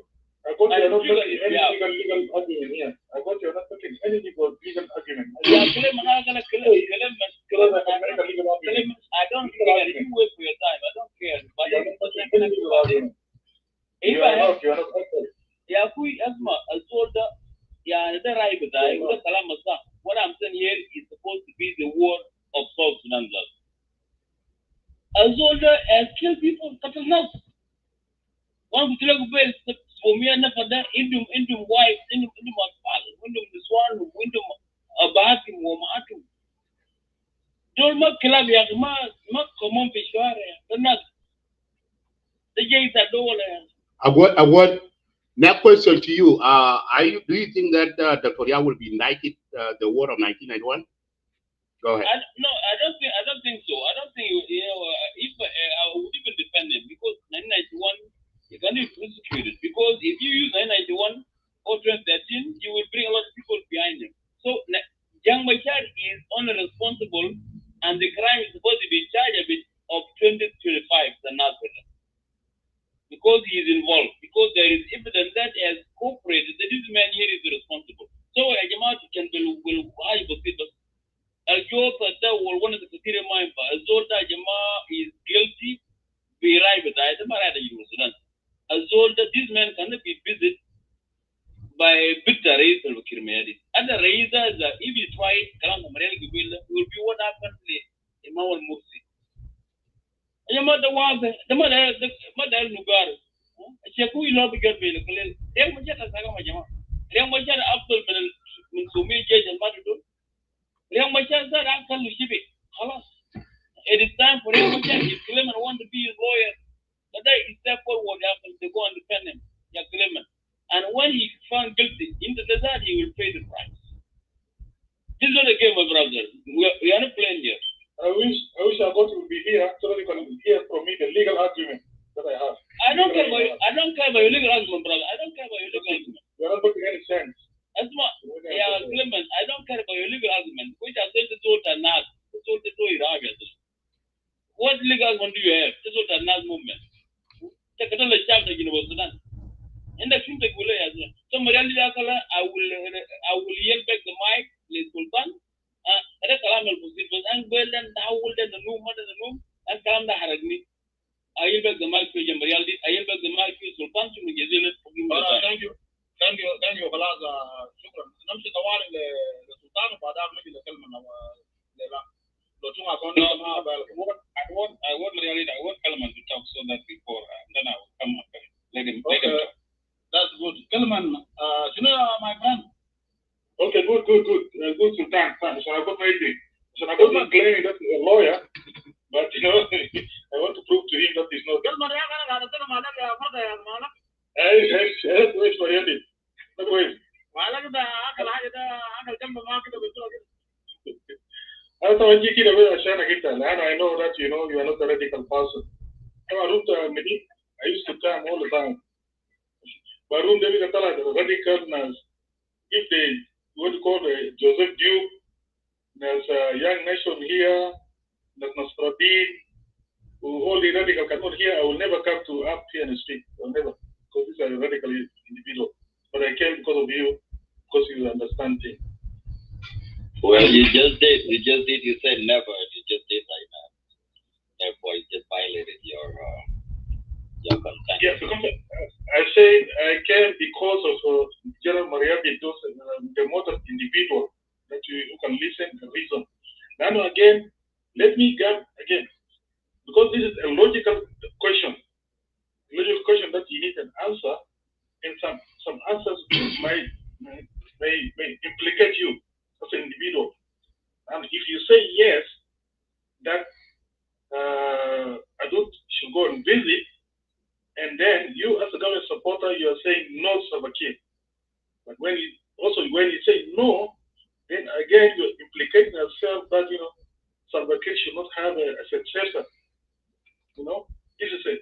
Speaker 5: you're not making any legal argument here. I got you're not making any legal argument.
Speaker 3: Yeah, claim. I don't care. You wait for your time. I don't care. But
Speaker 5: you're not making any legal argument. You're not.
Speaker 3: Yeah, Asma, Azolda, yeah, the right with what I'm saying here is supposed to be the word of South Sudan. Azolda has killed people, cattle now. One to tell you, for me, enough of that, into wife, into my father, into the swan, into a bathroom, woman. Don't make Kilabia, not common fish, not the gates are door.
Speaker 2: I want that question to you. Do you think that Dr. Ria will be indicted the war of 1991? Go ahead.
Speaker 3: No, I don't think so. I don't think if I would even defend him because 1991 you can be prosecuted because if you use 1991 or 2013, you will bring a lot of people behind him. So Young Machar is only responsible, and the crime is supposed to be charged of 2025 the Nazareth. Because he is involved, because there is evidence that has cooperated, that this man here is responsible. So a Jamaat can will high position. A job that will one of the criteria mind for a Zolda Jama is guilty, be right with that. A Zolda, this man cannot be visited by bitter race of Kirmadi. Other raisers, if you try Kalam will be what happened to Imam Mufti. The mother Nugar. Shaku love get me. Then we get a Sagama. Then we get Abdul Minsumi Judge and Madu. Then we get that Uncle Shibi. It is time for him to claim and want to be his lawyer. But that is step forward after they go and defend him. And when he found guilty in the desert, he will pay the price. This is not a game, my brother. We are not playing here.
Speaker 5: I wish I got to be here so that you can hear from me the legal argument that I have.
Speaker 3: I don't care about your legal argument, brother. I don't care about your legal argument.
Speaker 5: You're not making any sense.
Speaker 3: Clement, I don't care about your legal argument. Which I said this old and not. This old what legal argument do you have? This old and not movement. Take another chapter in Sudan. In the Kinta Gule, somebody else, I will yell back the mic, the Sultan. And how will the room, and come the Haragni. I will back the mic to Mayardit. I will back the mic to Sultan to me.
Speaker 5: Thank you. Balaza. نمشي طوال السلطان وبعدها نجي نتكلم
Speaker 4: I want Kalman to talk so that before then I will come up and let him talk.
Speaker 5: That's good. Kalman, my friend. Okay, good, Sultan. So I got my thing. So I got my claiming that he's a lawyer, but I want to prove to him that he's not. Wait. I know that you are not a radical person. I used to tell him all the time. But the radicalness, if they what you call Joseph Duke. There's a young nation here. There's Nasruddin. All the radical cannot hear. I will never come to up here and speak. I'll never, because these are radical individuals. But I came because of you, because you understand things.
Speaker 6: Well, you just did. You said never. You just did right now. Therefore, you just violated your consent.
Speaker 5: Yes, because I said I came because of General Mayardit, the motor individual that you can listen and reason. Now again, let me come again, because this is a logical question. Logical question that you need an answer, and some answers may implicate you as an individual. And if you say yes, that Adut should go and visit, and then you as a government supporter, you are saying no Salva Kiir. But when you say no, then again you're implicating yourself that Salva Kiir should not have a successor. This is a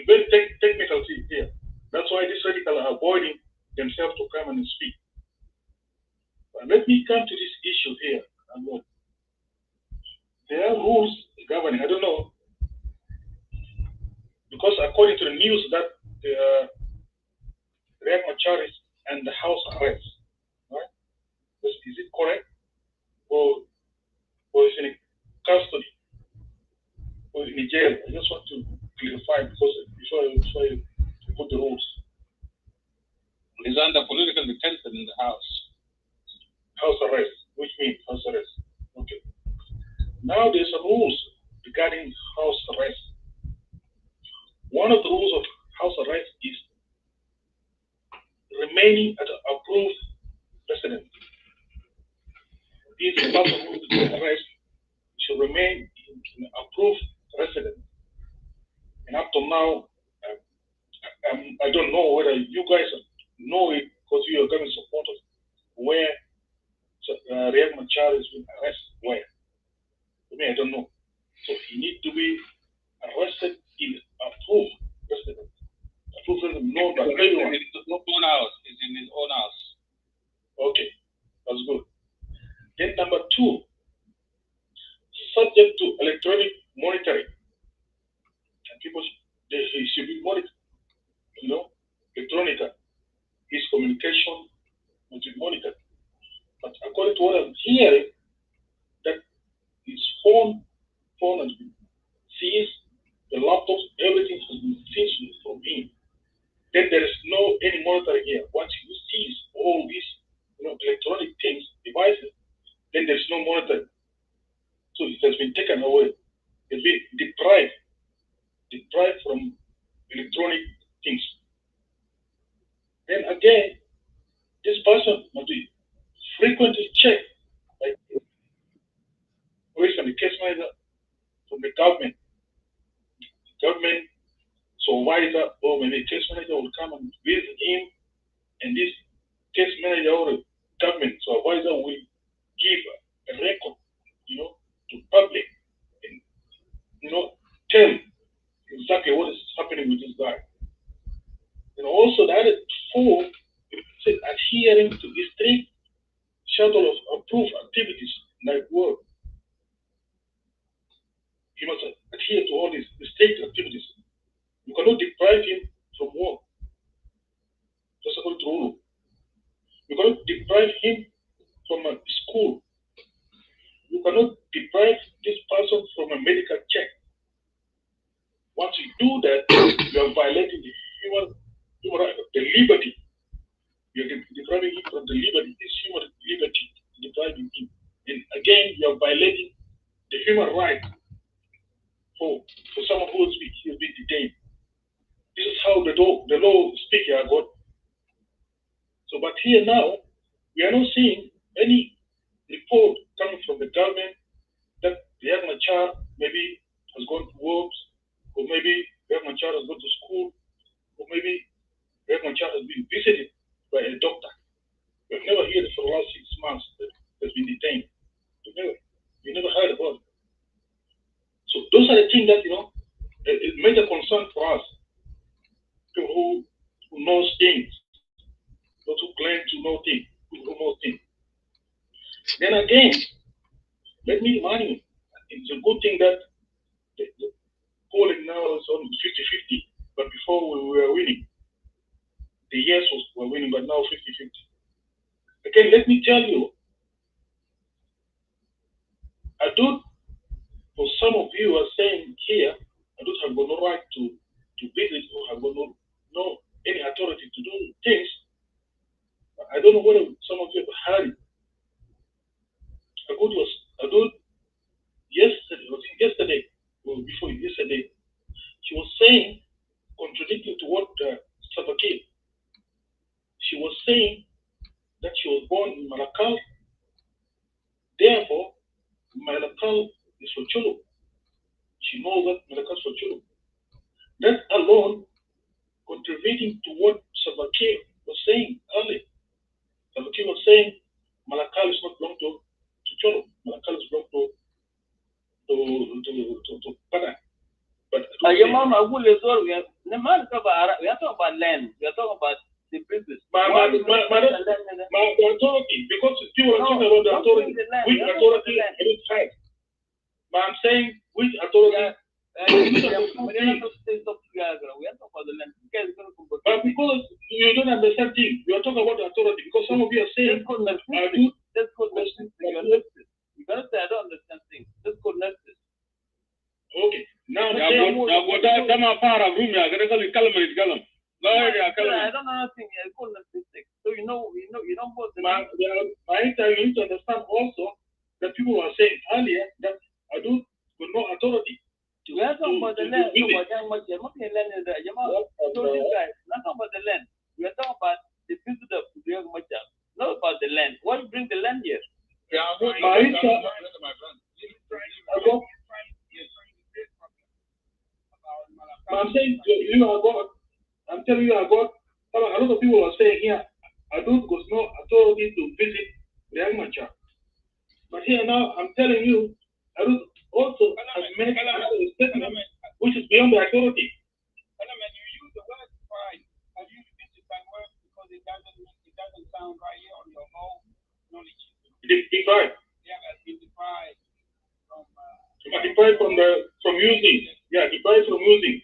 Speaker 5: very technical thing here. That's why these radicals are avoiding themselves to come and speak. But let me come to this issue here. There are rules governing. I don't know, because according to the news that Riek Machar is and the house arrest, right? Is it correct, or is in custody, or in jail? I just want to clarify, because before I put the rules.
Speaker 4: He's under political detention in the house.
Speaker 5: House arrest, which means house arrest. Okay. Now there's a rules regarding house arrest. One of the rules of house arrest is remaining at an approved residence. This person who is arrested should remain in an approved residence. And up to now, I don't know whether you guys know it, because you are government supporters, where Riek Machar is being arrested. Where? I mean, I don't know. So he needs to be arrested in approved residence. Approved residence, no, but everyone.
Speaker 4: It's in his own house. It's in his own house.
Speaker 5: Okay, that's good. Then number two, subject to electronic monitoring. And people, he should be monitored, electronica. His communication must be monitored. But according to what I'm hearing, that his phone has been seized, the laptops, everything has been seized from him. Then there is no any monitoring here. Once you seize all these electronic things, devices, then there's no monitoring. So it has been taken away. It's been deprived from electronic things. Then again, this person must be frequently checked, like the case manager from the government supervisor, or maybe case manager will come and visit him, and this case manager or the government supervisor will give a record, to public, and tell exactly what is happening with this guy. And also the other four said adhering to the strict schedule of approved activities like work. He must adhere to all these strict activities. You cannot deprive him from work. That's according to rule. You cannot deprive him from a school. You cannot deprive this person from a medical check. Once you do that, you are violating the human right, the liberty. You are depriving him from the liberty, this human liberty, depriving him. And again, you are violating the human right for someone who has been detained. This is how the law speaks here, God. So, but here now, we are not seeing any report coming from the government that Riek Machar maybe has gone to work, or maybe Riek Machar has gone to school, or maybe Riek Machar has been visited by a doctor. We've never heard it for the last 6 months that has been detained. We never heard about it. So those are the things that, it made a concern for us, people who knows things, not who claim to know things, people who know things. Then again, let me remind you, it's a good thing that the polling now is on 50-50, but before we were winning. The yes were winning, but now 50-50. Again, let me tell you, Adut, for some of you are saying here, Adut have got no right to visit or have got no any authority to do things. I don't know whether some of you have heard it. Adut yesterday, or before yesterday, she was saying, contradicting to what Salva Kiir. She was saying that she was born in Malakal, therefore Malakal is for Chulu. She knows that Malakal is for Chulu. That alone contributing to what Salva Kiir was saying earlier. Salva Kiir was saying Malakal is not belong to Chulu. Malakal is belong to Pada. But
Speaker 3: your mama will is all we are talking about land. We are talking about the business.
Speaker 5: My authority, because people are talking about the authority. Which authority is right? But I'm saying which authority.
Speaker 3: We are talking about the land.
Speaker 5: But because you don't understand things, you are talking about the authority. Because some of you are saying,
Speaker 3: let's go listen to your listeners. You cannot say I don't understand things. Let's go listen.
Speaker 5: Okay. Now,
Speaker 4: I don't know nothing.
Speaker 3: So you don't vote.
Speaker 5: My you need to understand also that people are saying earlier that Adut with no authority.
Speaker 3: We are talking about the land. Not about the land. We are talking about the visit of Riek Machar. Not about the land. What brings the land here?
Speaker 5: Yeah, I'm saying you are God. I'm telling you are God. A lot of people are saying here, Adut was no authority to visit Riek Machar. But here now, I'm telling you, Adut also has made a statement which is beyond the authority.
Speaker 3: You use the word pride, and you visit that word because it doesn't sound right here on your own knowledge.
Speaker 5: Deprived.
Speaker 3: Yeah, has been deprived from.
Speaker 5: Deprived from using. Yeah, deprived from using.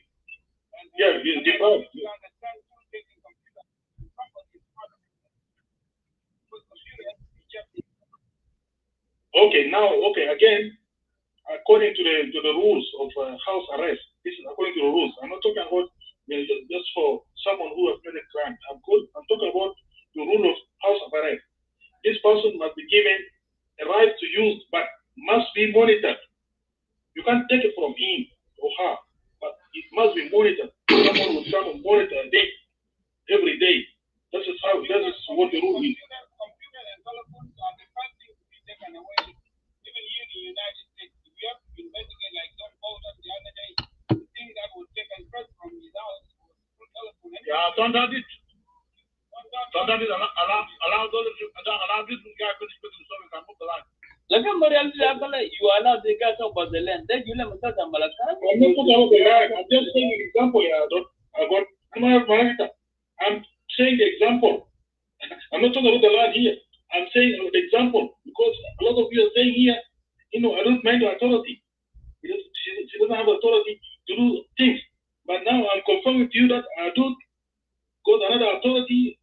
Speaker 5: Yeah, deprived.
Speaker 3: You understand who taking computer? Somebody is part of it. Because computer is just.
Speaker 5: Okay, again, according to the rules of house arrest, this is according to the rules. I'm not talking about just for someone who has made a crime. I'm talking about the rule of house arrest. This person must be given a right to use, but must be monitored. You can't take it from him or her, but it must be monitored. Someone will come and monitor it every day. That is what the rule is.
Speaker 3: Computer and telephones are the first thing to be taken away. Even here in the United States, if you have to investigate like John Bolton the other day, the thing that was taken first from his house was through telephone.
Speaker 5: Yeah, don't have it. Allow those allow this guy to speak so we can move the line.
Speaker 3: You are not the guy talk about the land. Then you let me talk about Malacca.
Speaker 5: I'm not talking about the land. I'm just saying an example here. I'm saying the example. I'm not talking about the land here. I'm saying the example because a lot of you are saying here, I don't mind the authority. She doesn't have authority to do things. But now I'm confirming to you that I don't got another authority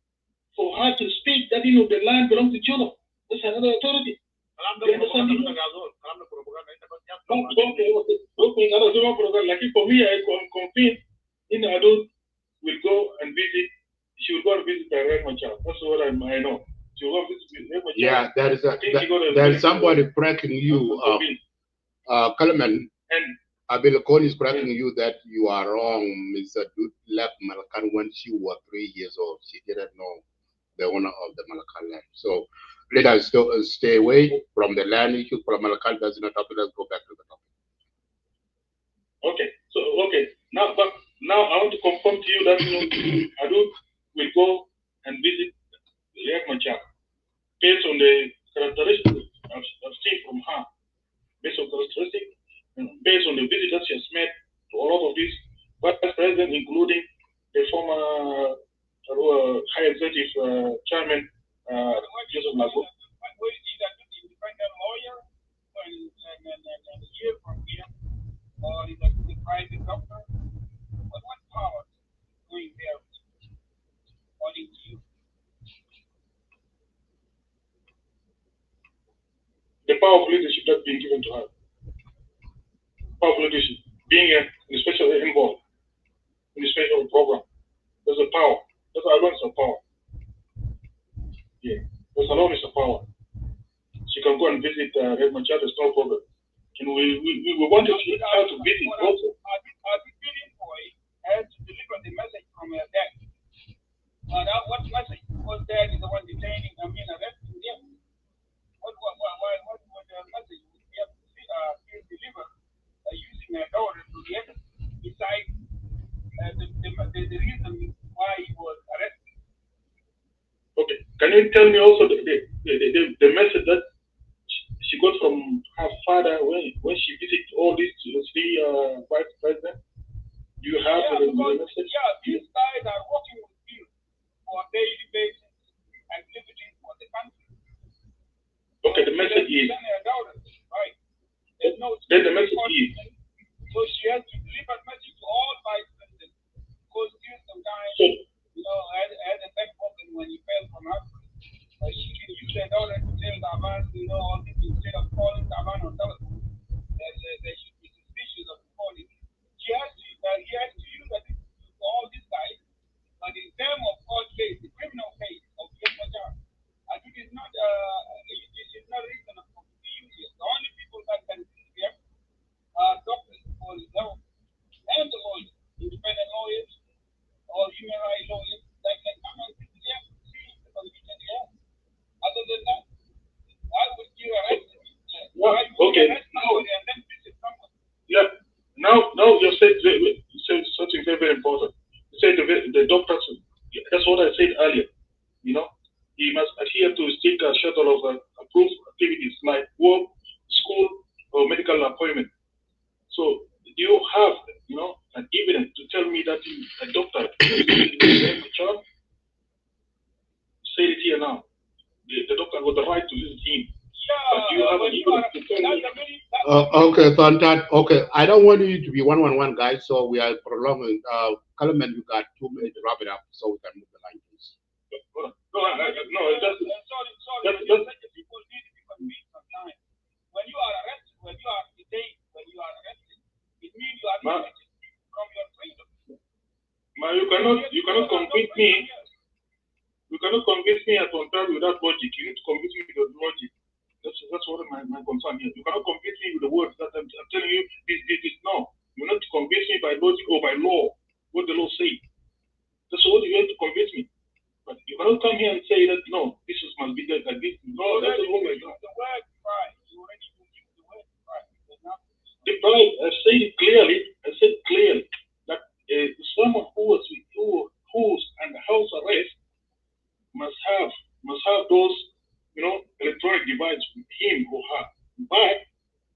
Speaker 5: for her to speak that the land belongs to Cholo. That's another authority. Okay, for me, I'm convinced Adut will go and visit. She will go and visit Riek Machar. That's what I know. She will go visit Riek Machar.
Speaker 2: Yeah, there is somebody correcting you, Kalaman.
Speaker 5: And
Speaker 2: Abilakon is correcting you that you are wrong. Mr. Adut left Malacan when she was 3 years old. She didn't know the owner of the Malacan land. So let us stay away from the land issue. From Malacan does not happen. Let's go back to the topic.
Speaker 5: Okay. Now I want to confirm to you that Adut will go and visit Riek Machar based on the characteristics I've seen from her. Based on characteristics, based on the visit that she has made to a lot of these vice presidents, including the former high executive chairman, Joseph Lago. the power of leadership that's being given to her. Power of leadership, being a special envoy in a special program. There's a power. That's alone is a power. Yeah, that's alone is a power. She can go and visit Riek Machar, there's no problem. And we wanted her to visit also.
Speaker 3: Adut envoy has to deliver the message from her dad. What message? Because dad is the one detaining, arresting them. What the message would be able to deliver using her daughter to the other, besides the reason why he was arrested?
Speaker 5: Okay, can you tell me also the message that she got from her father when she visited all these three vice presidents? Do you have the message?
Speaker 3: Yeah, these guys are working with you for daily basis activities for the country.
Speaker 5: Okay, the message is.
Speaker 3: Right. There's no.
Speaker 5: Then the message is.
Speaker 3: So she has to deliver message to all vice presidents. Because still sometimes, as a backbone when you fail from her, she can use her daughter to tell Taban, all this instead of calling Taban on telephone. They should be suspicious of calling. He has to use that to all these guys. But in terms of court case, the criminal case of Riek Machar, Adut is not reasonable to be used. The only people that can use them are doctors for his health and the lawyers, independent lawyers or human rights lawyers that can come and see the condition he has. Other than that, I would give arrest him.
Speaker 5: Okay.
Speaker 3: And then visit someone.
Speaker 5: Yeah. Now you said something very, very important. You said the doctors. That's what I said earlier. He must adhere to strict schedule of approved activities like work, school, or medical appointment. So do you have, an evidence to tell me that a doctor say it here now? The doctor got the right to visit him. But do you have an evidence to tell me?
Speaker 2: Okay, Tontat. Okay, I don't want you to be one, guys. So we are prolonging. Kalaman, you got 2 minutes to wrap it up, so we can move the line, please.
Speaker 5: No, just
Speaker 3: sorry. People need to be convinced sometimes. When you are arrested, when you are detained, when you are arrested, it means you are liberated from your freedom.
Speaker 5: You cannot convince me. You cannot convince me at one time without logic. You need to convince me with logic. That's what my concern here. You cannot convince me with the words that I'm telling you. This. No, you need to convince me by logic or by law. What the law says. That's what you have to convince me. But you cannot come here and say that no, this must be done like this. No, that's the wrong idea.
Speaker 3: The word pride. You already used the word pride.
Speaker 5: The pride. I said it clearly. That someone who's under house arrest must have those electronic device with him or her. But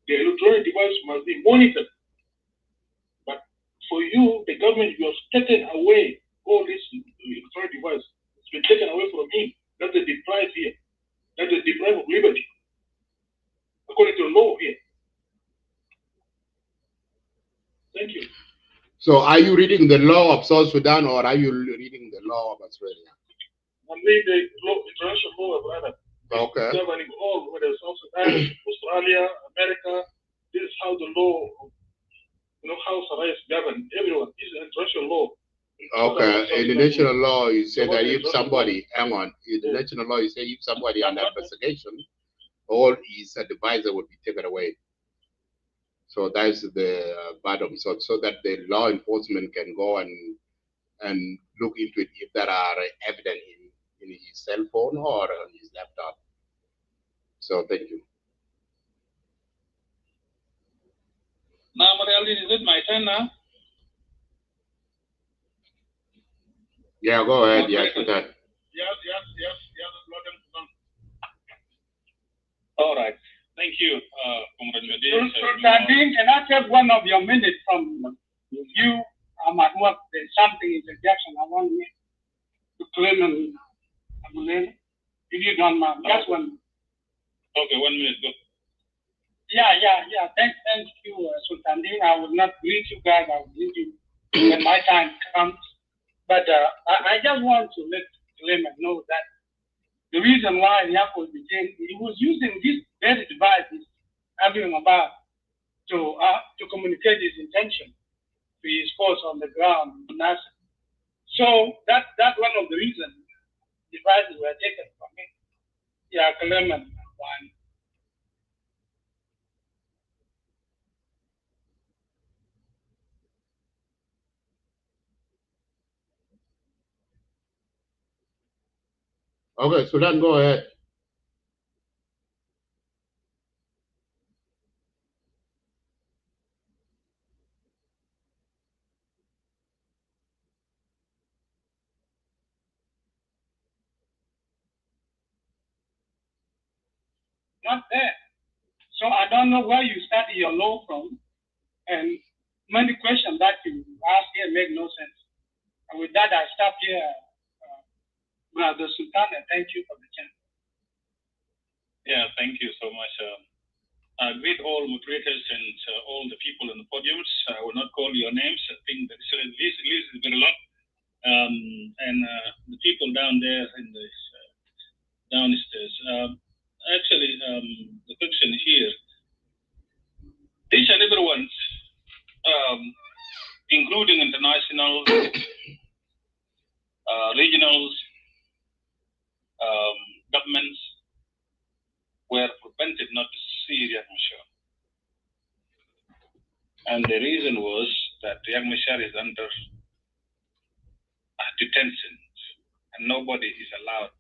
Speaker 5: the electronic device must be monitored. But for you, the government, you have taken away all this electronic device. It's been taken away from him. That's the deprive here. That's the deprive of liberty. According to the law here. Thank you.
Speaker 2: So are you reading the law of South Sudan or are you reading the law of Australia?
Speaker 5: I'm reading the international law of Arab.
Speaker 2: Okay.
Speaker 5: Governing all, whether it's South Sudan, Australia, America. This is how the law of house arrest govern everyone. This is international law.
Speaker 2: Okay. In the national law, you say that if somebody, hang on, in the national law, you say if somebody under investigation, all his advisor will be taken away. So that's the bottom. So that the law enforcement can go and look into it if there are evidence in his cell phone or on his laptop. So thank you.
Speaker 4: Now, Mayardit, is it my turn now?
Speaker 2: Yeah, go ahead. Yes, for that.
Speaker 4: Yes. All right. Thank you, Comrade Medin.
Speaker 3: Can I take 1 of your minutes from you? I'm at work. There's something interjection. I want you to claim and if you don't mind. Just 1 minute.
Speaker 4: Okay, 1 minute. Go.
Speaker 3: Yeah. Thank you, Sultan Din. I will not greet you guys. I will greet you when my time comes. But I just want to let Clement know that the reason why Riek was detained, he was using this
Speaker 7: Their device is arguing about to communicate his intention to his force on the ground in Nasser. So that's one of the reasons devices were taken from him. Yeah, Clement one.
Speaker 2: Okay, so then go ahead.
Speaker 7: Not there. So I don't know where you started your law from, and many questions that you ask here make no sense. And with that, I stop here, Brother Sultan, and thank you for the chance.
Speaker 4: Yeah, thank you so much. I greet all moderators and all the people on the podiums. I will not call your names. I think the list is very long. And the people down there in the downstairs. Actually, the question here, each and everyone's, including international, regionals, governments, were prevented not to see Riek Machar. And the reason was that Riek Machar is under detention, and nobody is allowed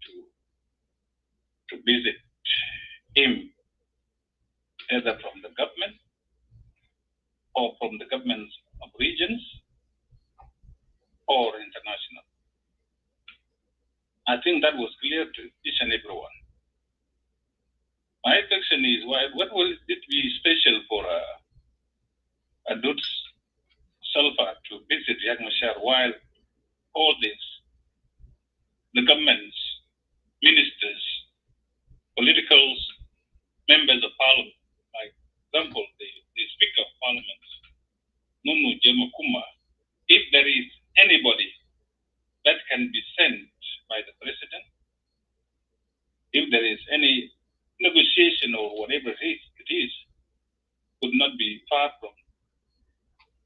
Speaker 4: to visit him, either from the government or from the governments of regions or international. I think that was clear to each and everyone. My question is, what will it be special for Adut Salva to visit Riek Machar while all this, the governments, ministers, politicals, members of parliament, like example, the Speaker of Parliament, Nunu Jemakuma, if there is anybody that can be sent by the president, if there is any negotiation or whatever it is, could not be far from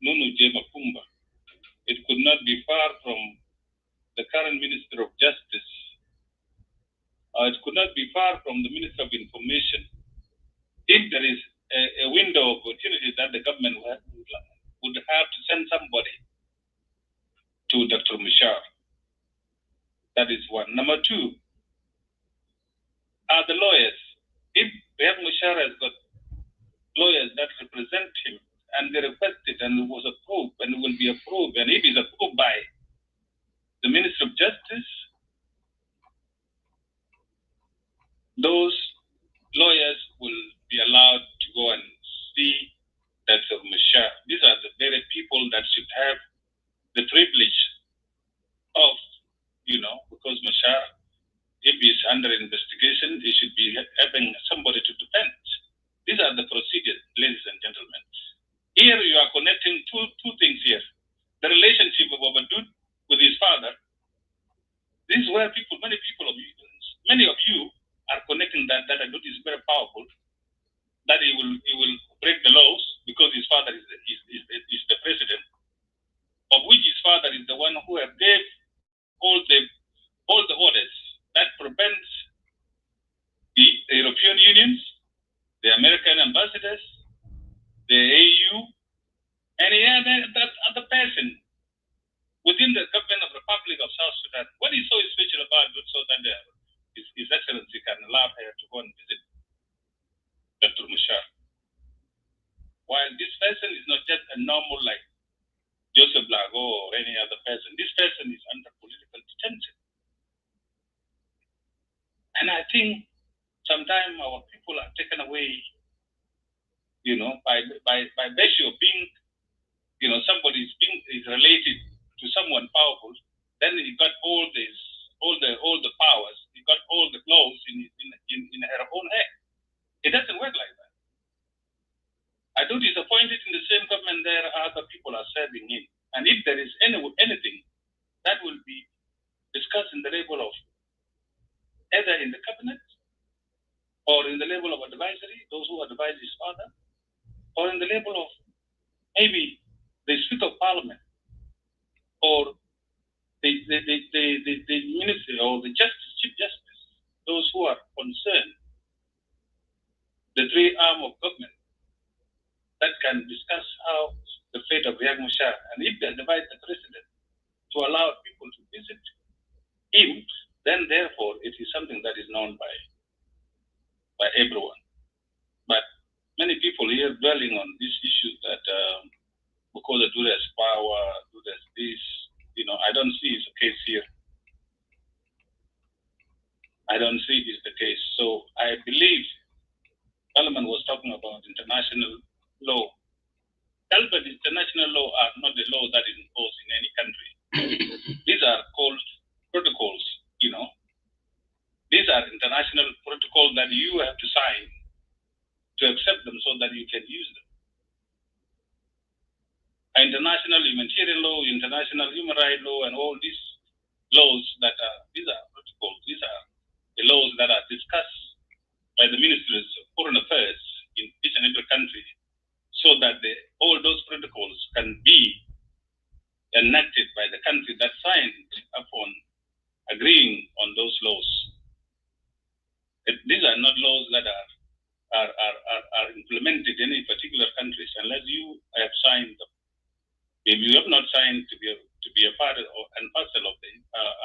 Speaker 4: Nunu Jemakuma. It could not be far from the current Minister of Justice. It could not be far from the Minister of Information. If there is a window of opportunity that the government would have to send somebody to Dr. Machar. That is one. Number two, are the lawyers. If Riek Machar has got lawyers that represent him and they requested and it was approved and it will be approved, and if it is approved by the Minister of Justice, those lawyers will be allowed to go and see Dr. Machar. These are the very people that should have the privilege of, because Machar, if he's under investigation, he should be having somebody to defend. These are the procedures, ladies and gentlemen. Here you are connecting two things here. The relationship of Adut with his father. This is where many of you are connecting that Adut is very powerful, that he will break the laws because his father is the president, of which his father is the one who have gave all the orders that prevents the European unions, the American ambassadors, the AU, any other person within the government of the Republic of South Sudan. What is so special about it so that His Excellency can allow her to go and visit Dr. Machar? While this person is not just a normal like Joseph Lago or any other person, this person is under political detention. And I think sometimes our people are taken away, by virtue of being, somebody is related to someone powerful, then he got all the powers, he got all the laws in her own head. It doesn't work like that. I do disappointed in the same government there other people are serving him. And if there is anything that will be discussed in the level of either in the cabinet
Speaker 5: or in the level of advisory, those who advise his father, or in the level of maybe the Speaker of Parliament, or the ministry, or the Chief Justice, those who are concerned, the three arm of government that can discuss how the fate of Riek Machar, and if they advise the president to allow people to visit him, then therefore it is something that is known by everyone. But many people here dwelling on these issues that because the Adut has power, Adut has this, I don't see it's the case here. I don't see it is the case. So I believe Parliament was talking about international law. But international law are not the law that is imposed in any country. These are called protocols, These are international protocols that you have to sign to accept them so that you can use them. International humanitarian law, international human rights law, and all these laws these are protocols. These are the laws that are discussed by the ministers of foreign affairs in each and every country, so that all those protocols can be enacted by the country that signed upon agreeing on those laws. These are not laws that are implemented in any particular countries unless you have signed them. If you have not signed to be a part and parcel of the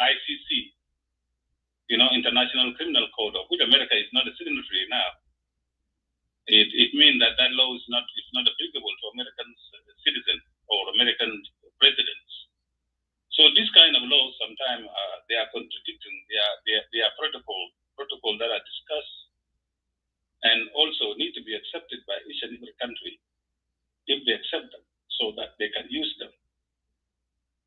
Speaker 5: ICC, International Criminal Code, of which America is not a signatory now, it means that law is not applicable to American citizens or American presidents. So this kind of laws sometimes they are contradicting. They are protocol that are discussed and also need to be accepted by each and every country if they accept them, so that they can use them.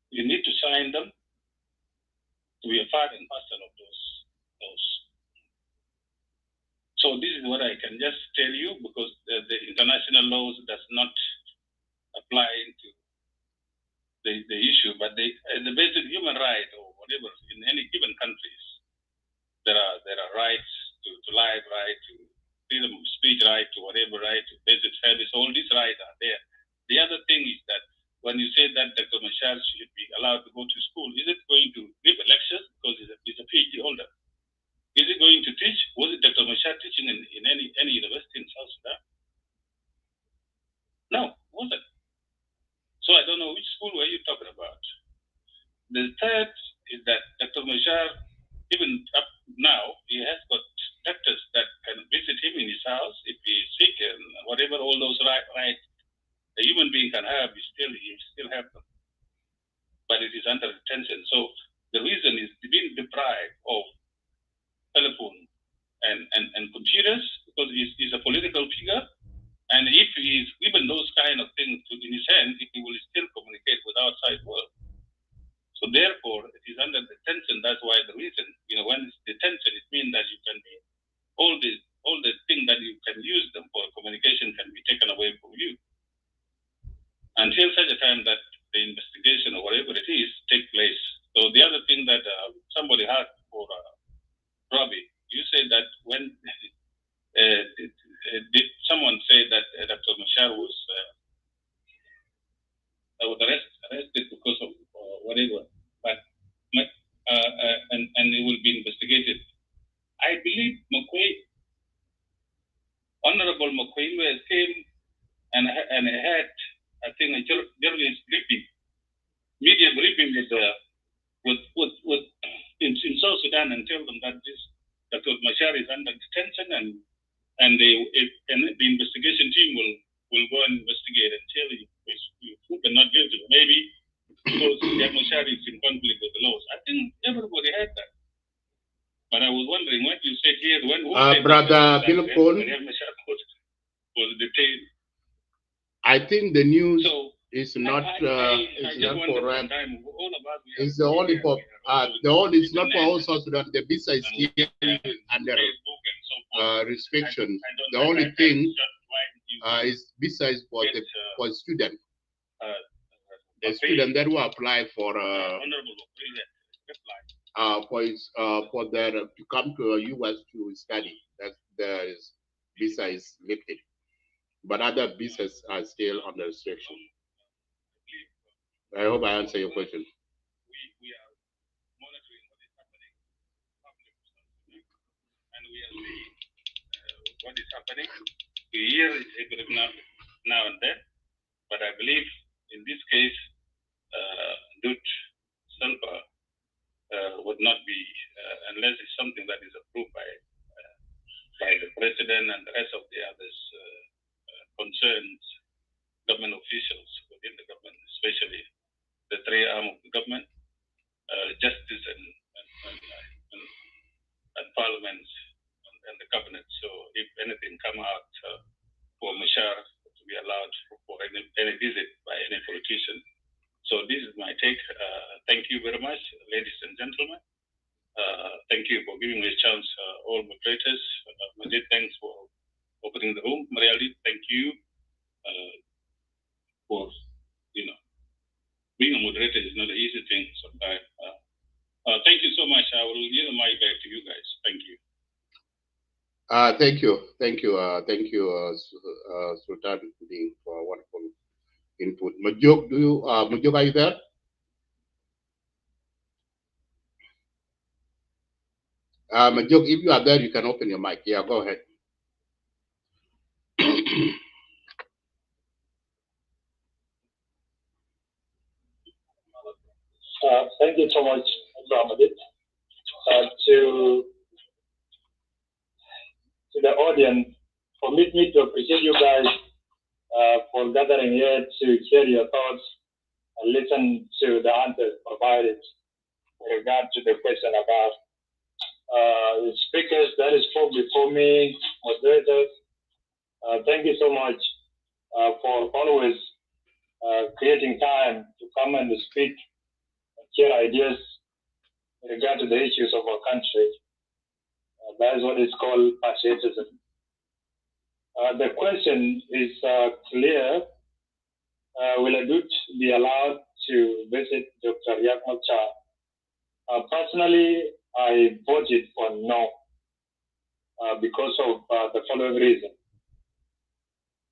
Speaker 5: You need to sign them to be a part and parcel of those. So this is what I can just tell you, because the international laws does not apply to the issue, but the basic human right or whatever in any given countries, there are rights to life, right to freedom of speech, right to whatever, right to basic service. All these rights are there. The other thing is that when you say that Dr. Machar should be allowed to go to school, is it going to give lectures because he's a PhD holder? Is he going to teach? Was it Dr. Machar teaching in any university in South Sudan? No, wasn't. So I don't know which school were you talking about. The third is that Dr. Machar, even up now, he has got doctors that can visit him in his house if he is sick and whatever, all those rights a human being can have, he still have them. But it is under detention. So the reason is being deprived of telephone and computers, because he's a political figure, and if he's given those kind of things in his hand, he will still communicate with outside world. So therefore, it is under detention. That's why the reason, when it's detention, it means that you can be all the things that you can use them for communication can be taken away from you until such a time that the investigation or whatever it is take place. So the other thing that somebody had for Robbie, you said that when did someone say that Dr. Machar was arrested because of whatever, but and it will be investigated. I believe Honorable McQueen came and had, I think, a journalist briefing, media briefing with in South Sudan, and tell them that this Dr. Machar is under detention, and the investigation team will go and investigate and tell you they're not guilty. Maybe because Riek Machar is in conflict with the laws. I think everybody had that. But I was wondering what you said here.
Speaker 2: Brother Bill Cole
Speaker 5: was detained.
Speaker 2: I think the news is not correct. It's the only for it's not for all South Sudan. The visa is still under restriction. The only thing is visa is for student. The student that will apply for to come to US to study. That's visa is lifted, but other visas are still under restriction. I hope I answer your question.
Speaker 4: We are monitoring what is happening publicly, and we are seeing what is happening. We hear it every now and then, but I believe in this case, Adut, Salva would not be, unless it's something that is approved by the president and the rest of the others concerned government officials within the government, especially the three arms of the government, justice and parliament and the cabinet. So if anything come out for Machar to be allowed for any visit by any politician. So this is my take. Thank you very much, ladies and gentlemen. Thank you for giving me a chance, all moderators. Majid, thanks for opening the room. Mayardit, thank you for, being a moderator is not an easy thing sometimes. Thank you so much. I will yield the mic back to you guys. Thank you.
Speaker 2: Thank you, Sultan, for a wonderful input. Majok, are you there? Majok, if you are there, you can open your mic. Yeah, go ahead.
Speaker 8: Thank you so much, Adut. To the audience, permit me to appreciate you guys for gathering here to share your thoughts and listen to the answers provided with regard to the question about the speakers that spoke before me, moderators. Thank you so much for always creating time to come and speak and share ideas in regard to the issues of our country. That is what is called patriotism. The question is clear. Will Adut be allowed to visit Dr. Riek Machar? Personally, I voted for no because of the following reason.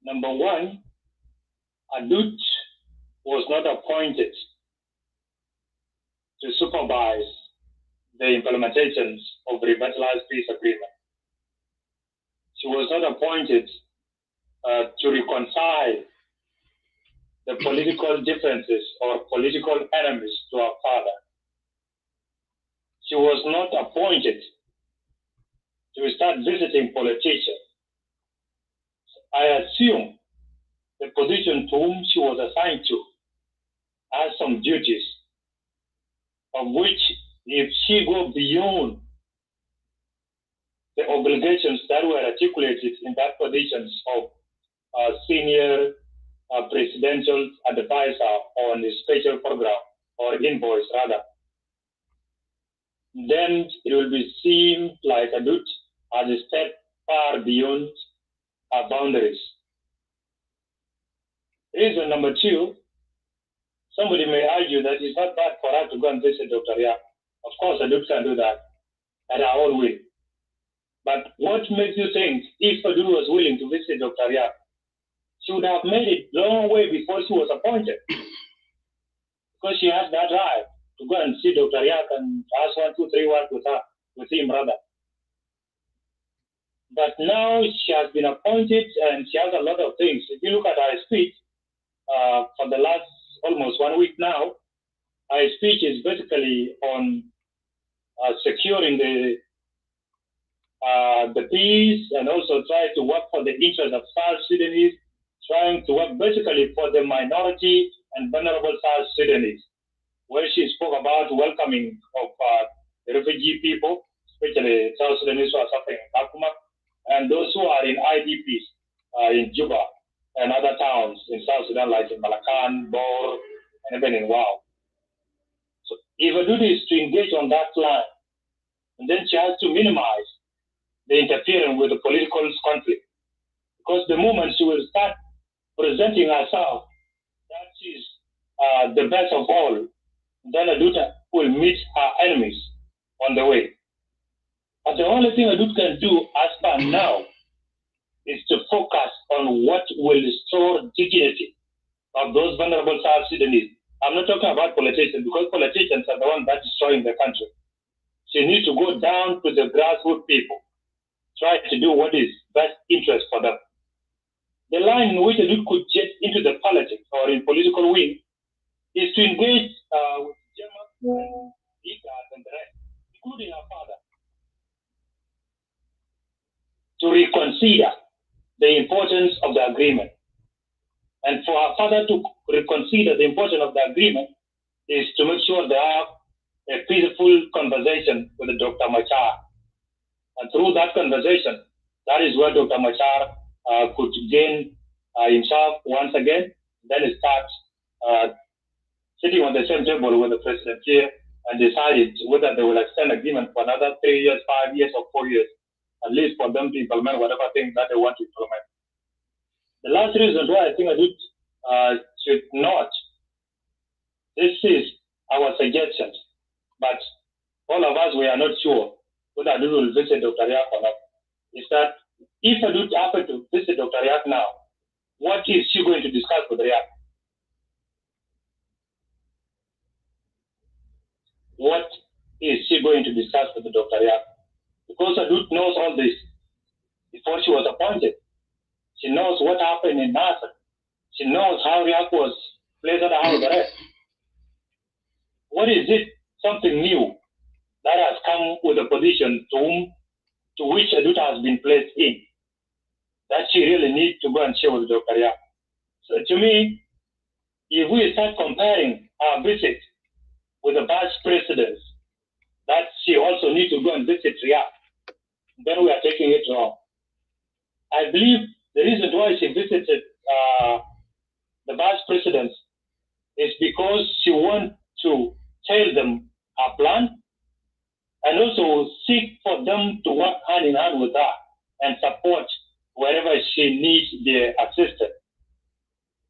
Speaker 8: Number one, Adut was not appointed to supervise the implementations of revitalized peace agreement. She was not appointed to reconcile the political differences or political enemies to our father. She was not appointed to start visiting politicians. I assume the position to whom she was assigned to has some duties, of which if she go beyond the obligations that were articulated in that positions of senior presidential advisor on the special program or invoice rather, then it will be seen like Adut has a step far beyond our boundaries. Reason number two, somebody may argue that it's not bad for her to go and visit Dr. Riek. Of course, Adut can do that at her own will. But what makes you think if Adut was willing to visit Dr. Riek, she would have made it long way before she was appointed? Because she has that right to go and see Dr. Riek and ask 1, 2, 3 work with him rather. But now she has been appointed and she has a lot of things. If you look at her speech for the last almost 1 week now, her speech is basically on securing the peace and also trying to work for the interests of South Sudanese, trying to work basically for the minority and vulnerable South Sudanese, where she spoke about welcoming of the refugee people, especially South Sudanese who are suffering in Kakuma, and those who are in IDPs in Juba and other towns in South Sudan, like in Malacan, Bor, and even in Wau. So if Adut is to engage on that line, and then she has to minimize the interference with the political conflict. Because the moment she will start presenting herself that she's the best of all, then Adut will meet her enemies on the way. But the only thing Adut can do as per now is to focus on what will restore dignity of those vulnerable South Sudanese. I'm not talking about politicians, because politicians are the ones that are destroying the country. So you need to go down to the grassroots people, try to do what is best interest for them. The line in which Adut could get into the politics or in political wing is to engage with German leaders and the rest, including our father, to reconsider the importance of the agreement. And for our father to reconsider the importance of the agreement is to make sure they have a peaceful conversation with Dr. Machar. And through that conversation, that is where Dr. Machar could gain himself once again, then start sitting on the same table with the President here and decided whether they will extend agreement for another 3 years, 5 years, or 4 years, at least for them to implement whatever thing that they want to implement. The last reason why I think Adut should not, this is our suggestions, but all of us, we are not sure whether Adut will visit Dr. Riek or not, is that if Adut happened to visit Dr. Riek now, what is she going to discuss with Riek? What is she going to discuss with Dr. Riek? Because Adut knows all this before she was appointed. She knows what happened in Nasser. She knows how Riek was placed out of the rest. What is it, something new that has come with a position to which Adut has been placed in, that she really needs to go and share with Dr. Riek? So to me, if we start comparing our visit with the vice president, that she also needs to go and visit Riek, then we are taking it wrong. I believe the reason why she visited the vice president is because she wants to tell them her plan and also seek for them to work hand in hand with her and support wherever she needs their assistance.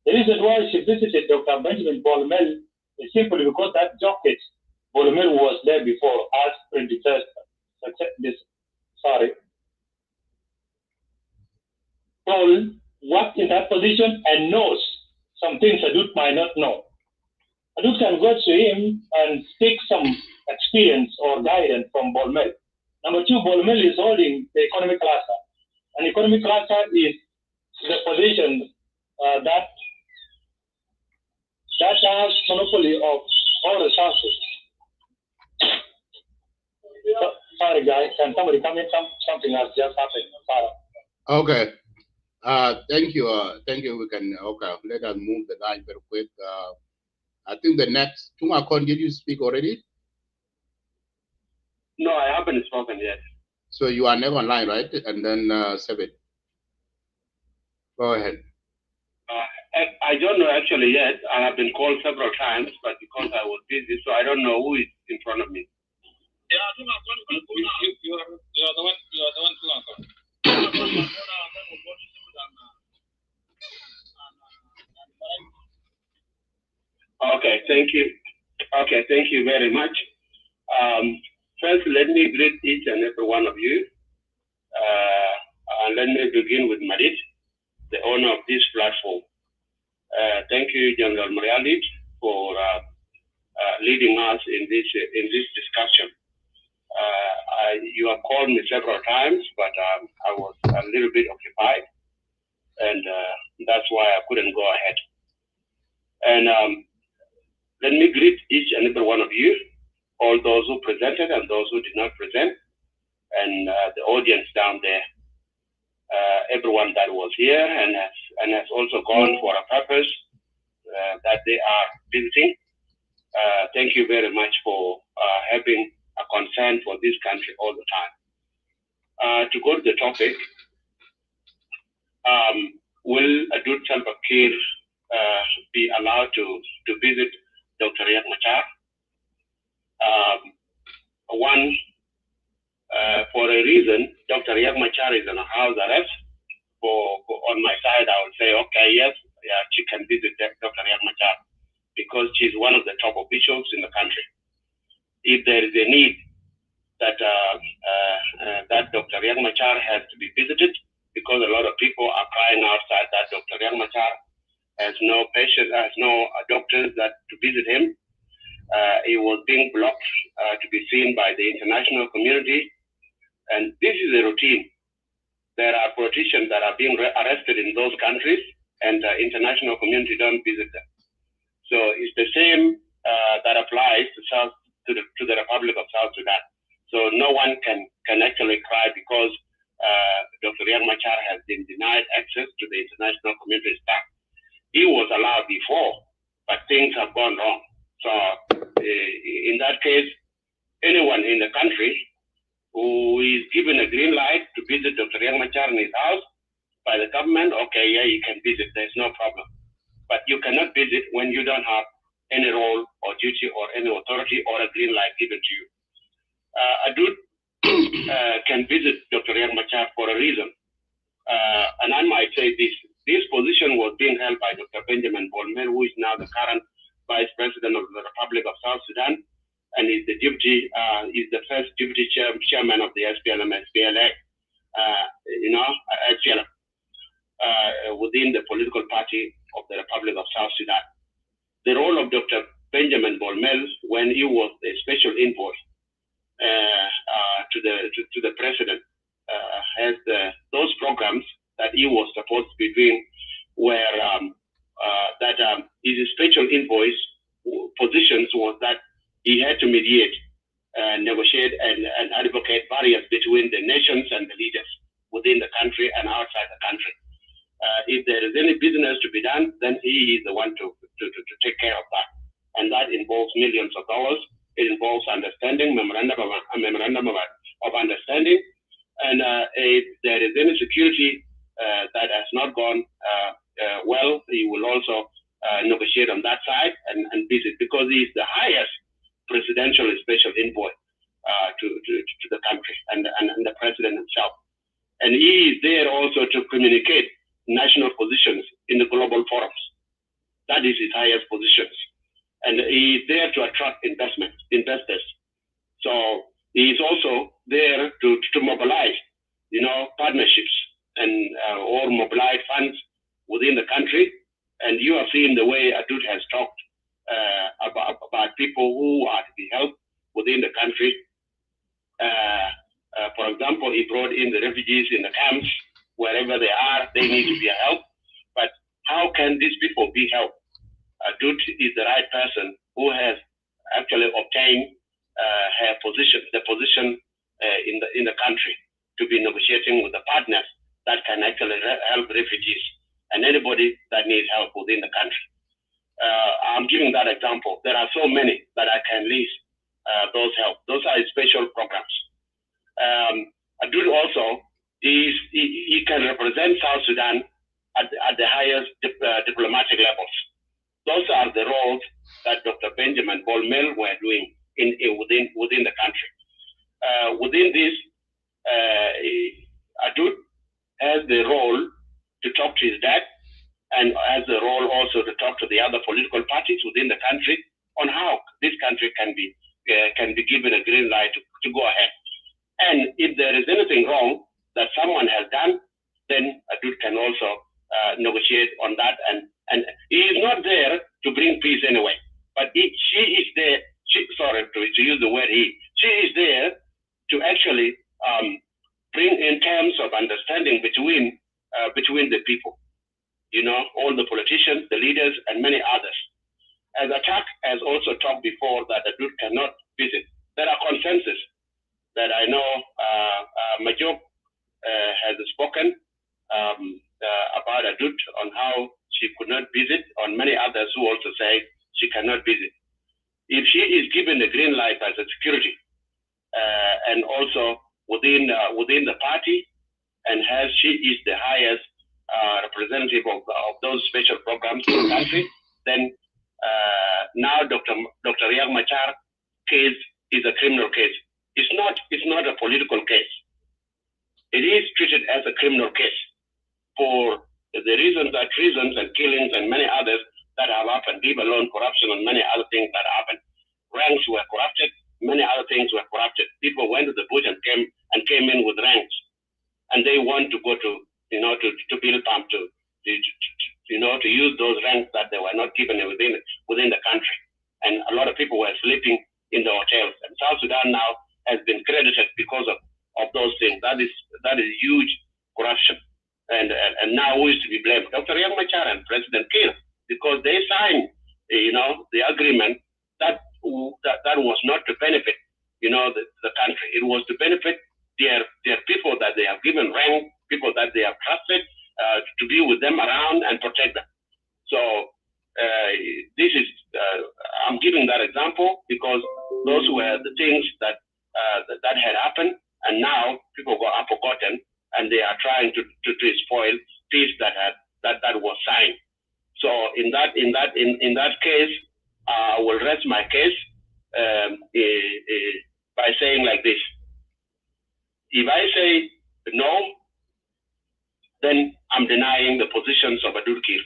Speaker 8: The reason why she visited Dr. Benjamin Bolmel is simply because that docket Bolmel was there before as predecessor. Paul worked in that position and knows some things Adut might not know. Adut can go to him and take some experience or guidance from Bolmel. Number two, Bolmel is holding the economic cluster. An economic cluster is the position that has monopoly of all resources. Sorry, guys, can somebody come in? Something has just happened. Sorry.
Speaker 2: Okay. Thank you. Thank you. We can, okay, let us move the line very quick. I think the next, Tumakon, did you speak already?
Speaker 1: No, I haven't spoken yet.
Speaker 2: So you are never online, right? And then Sebit. Go ahead.
Speaker 1: I don't know actually yet. I have been called several times, but because I was busy, so I don't know who is in front of me.
Speaker 5: Yeah, you are the one, Tumakon.
Speaker 1: Okay, thank you. Okay, thank you very much. First, let me greet each and every one of you. And let me begin with Mayardit, the owner of this platform. Thank you, General Mayardit, for leading us in this discussion. You have called me several times, but I was a little bit occupied, and that's why I couldn't go ahead. And let me greet each and every one of you, all those who presented and those who did not present, and the audience down there, everyone that was here and has also gone for a purpose that they are visiting. Thank you very much for having a concern for this country all the time. To go to the topic, will Adut Salva Kiir be allowed to visit Dr. Riek Machar? One, for a reason, Dr. Riek Machar is on a house arrest. On my side, I would say, okay, yes, yeah, she can visit Dr. Riek Machar because she's one of the top officials in the country. If there is a need that Dr. Riek Machar has to be visited because
Speaker 9: because a lot of people are crying outside that Dr. Riek Machar has no patient, has no doctors that to visit him. He was being blocked to be seen by the international community. And this is a routine. There are politicians that are being arrested in those countries, and the international community don't visit them. So it's the same that applies to the Republic of South Sudan. So no one can actually cry because Dr. Riek Machar has been denied access to the international community staff. He was allowed before, but things have gone wrong. So in that case, anyone in the country who is given a green light to visit Dr. Riek Machar in his house by the government, okay, yeah, you can visit, there's no problem. But you cannot visit when you don't have any role or duty or any authority or a green light given to you. Adut can visit Dr. Riek Machar for a reason. And I might say this position was being held by Dr. Benjamin Bolmer, who is now the current Vice President of the Republic of South Sudan, and is the first deputy chairman of the SPLM-SPLA, SPLM, within the political party of the Republic of South Sudan. The role of Dr. Benjamin Bolmer, when he was a special envoy to the president, has those programs that he was supposed to be doing, where his special envoy's positions was that he had to mediate, negotiate, and advocate barriers between the nations and the leaders within the country and outside the country. If there is any business to be done, then he is the one to take care of that. And that involves millions of dollars. It involves understanding, memorandum of understanding. And if there is any security that has not gone well, he will also negotiate on that side and visit, because he is the highest presidential special envoy to the country and the president himself. And he is there also to communicate national positions in the global forums. That is his highest positions. And he is there to attract investors. So he is also there to mobilize, partnerships and or mobilize funds within the country. And you have seen the way Adut has talked about people who are to be helped within the country. For example, he brought in the refugees in the camps. Wherever they are, they need to be helped. But how can these people be helped? Adut is the right person who has actually obtained the position in the country to be negotiating with the partners that can actually help refugees and anybody that needs help within the country. I'm giving that example. There are so many that I can list those help. Those are special programs. Adut also, he can represent South Sudan at the highest diplomatic levels. Those are the roles that Dr. Benjamin Bolmer were doing within the country. Within this, Adut has the role to talk to his dad, and has the role also to talk to the other political parties within the country on how this country can be given a green light to go ahead. And if there is anything wrong that someone has done, then Adut can also negotiate on that. And he is not there to bring peace anyway, but she is there. To use the word he. She is there to actually bring in terms of understanding between the people. All the politicians, the leaders, and many others. As Attack has also talked before that Adut cannot visit, there are consensus that I know Majok has spoken about Adut on how she could not visit, on many others who also say she cannot visit. If she is given the green light as a security, and also within the party, and she is the highest representative of those special programs in the country, then now Dr. Riek Machar case is a criminal case. It's not a political case. It is treated as a criminal case for the reasons that treasons and killings and many others that have happened, leave alone corruption and many other things that happened. Ranks were corrupted, many other things were corrupted. People went to the bush and came in with ranks, and they want to go to to build them to use those ranks that they were not given within the country. And a lot of people were sleeping in the hotels. And South Sudan now has been credited because of those things. That is huge corruption. And now who is to be blamed? Dr. Riek Machar and President Kiir, because they signed, the agreement that was not to benefit, the country. It was to benefit their people that they have given rank, people that they have trusted to be with them around and protect them. So this is, I'm giving that example because those were the things that had happened, and now people have forgotten, and they are trying to spoil peace that was signed. So in that case, I will rest my case by saying like this: if I say no, then I'm denying the positions of Adut Kiir.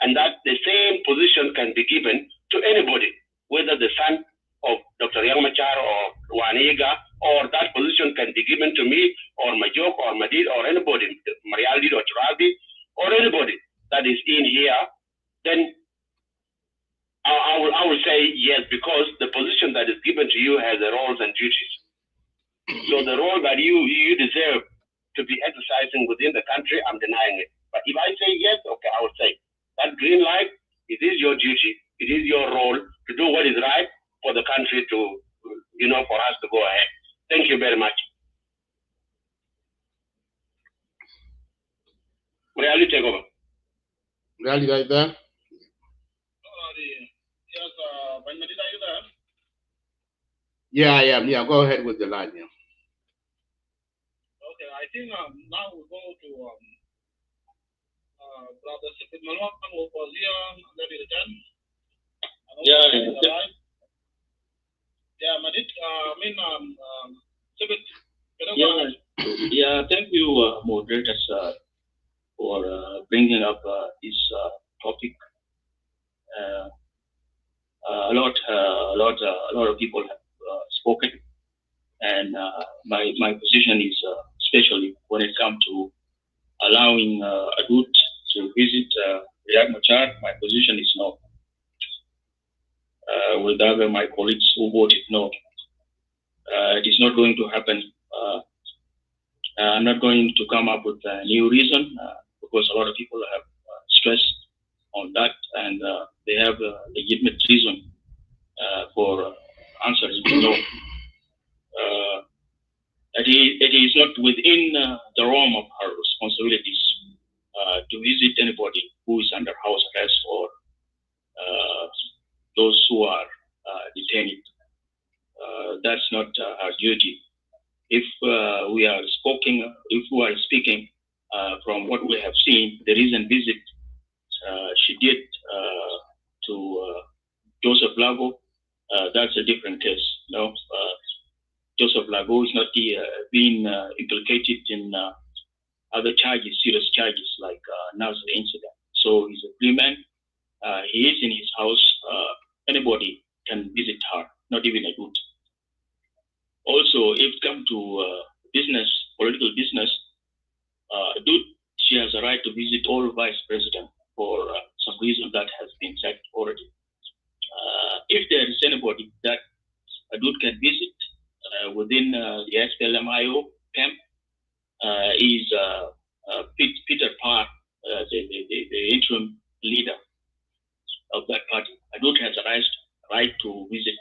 Speaker 9: And that the same position can be given to anybody, whether the son of Dr. Riek Machar or Waniga, or that position can be given to me or Majok or Madid or anybody, Mayardit or Turabi, or anybody that is in here, then I will say yes, because the position that is given to you has the roles and duties. So the role that you deserve to be exercising within the country, I'm denying it. But if I say yes, okay, I will say that green light, it is your duty, it is your role to do what is right for the country to, for us to go ahead. Thank you very much. Really take over.
Speaker 2: Really right there?
Speaker 5: Yes, Banyadid, are you there?
Speaker 2: Yeah, I am. Yeah, go ahead with the line. Yeah.
Speaker 5: Okay, I think now we go to Brother Sipit Malwak, who was here, maybe return.
Speaker 6: Yeah.
Speaker 5: Yeah, Madid, Sipit.
Speaker 10: Yeah, thank you, moderators, for bringing up this topic. A lot of people have spoken, and my position is, especially when it comes to allowing Adut to visit Riek Machar, my position is no. With other my colleagues who voted no, it is not going to happen. I'm not going to come up with a new reason because a lot of people have stressed on that, and they have a legitimate reason for answering no. It is not within the realm of our responsibilities to visit anybody who is under house arrest or those who are detained. That's not our duty. If we are speaking from what we have seen, the recent visit she did to Joseph Lago, that's a different case. Joseph Lago is not being implicated in other charges, serious charges like Nasr incident. So he's a free man. He is in his house. Anybody can visit her, not even a good. Also, if it comes to business, political business, she has a right to visit all vice president for some reason that has been said already. If there is anybody that Adut can visit within the SPLM-IO camp, is Peter Parr, the interim leader of that party. Adut has a right to visit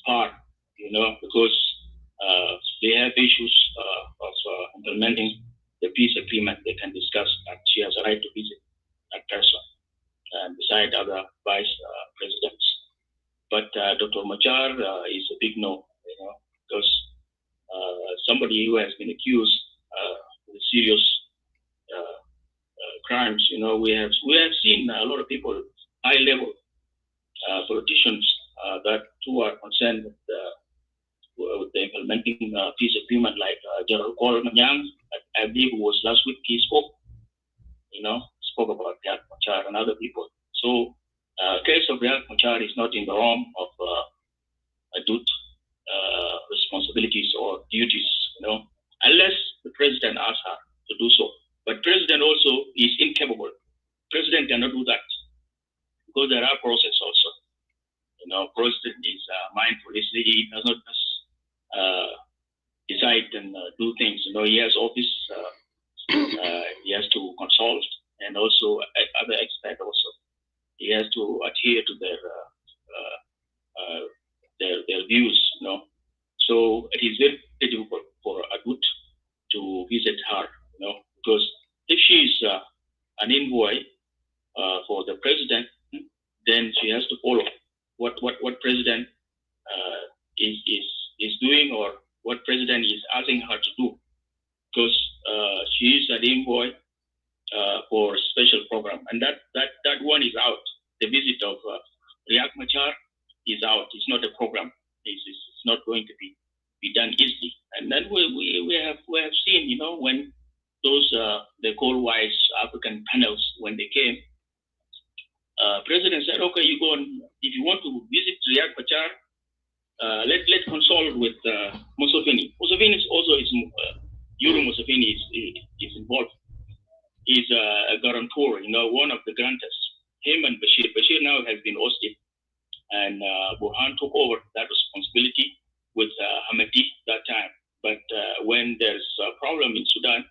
Speaker 10: Parr, because they have issues of implementing the peace agreement they can discuss, and she has a right to visit that person, and beside other vice presidents. But Dr. Machar is a big no, because somebody who has been accused with serious crimes, we have seen a lot of people, high level politicians that who are concerned with the implementing peace agreement, like General Kol Manyang, I believe it was last week, he spoke about Riek Machar and other people. So case of Riek Machar is not in the realm of Adut responsibilities or duties, unless the president asked her to do so. But president also is incapable. President cannot do that because there are processes also. You know, president is mindful. He does not decide and do things. You know, he has office. He has to consult, and also other experts also. He has to adhere to their views. You know, so it is very difficult for Adut to visit her. You know, because if she is an envoy for the president, then she has to follow what president is doing, or what president is asking her to do, because she is an envoy for special program, and that one is out. The visit of Riek Machar is out. It's not a program. It's not going to be done easily. And then we have seen, you know, when those they call wise African panels, when they came, president said, okay, you go on, if you want to visit Riek Machar, let's consult with Museveni. Museveni is also Yuru Museveni is involved. He's a guarantor, you know, one of the grantors. Him and Bashir. Bashir now has been ousted, and Burhan took over that responsibility with Hamadi that time. But when there's a problem in Sudan,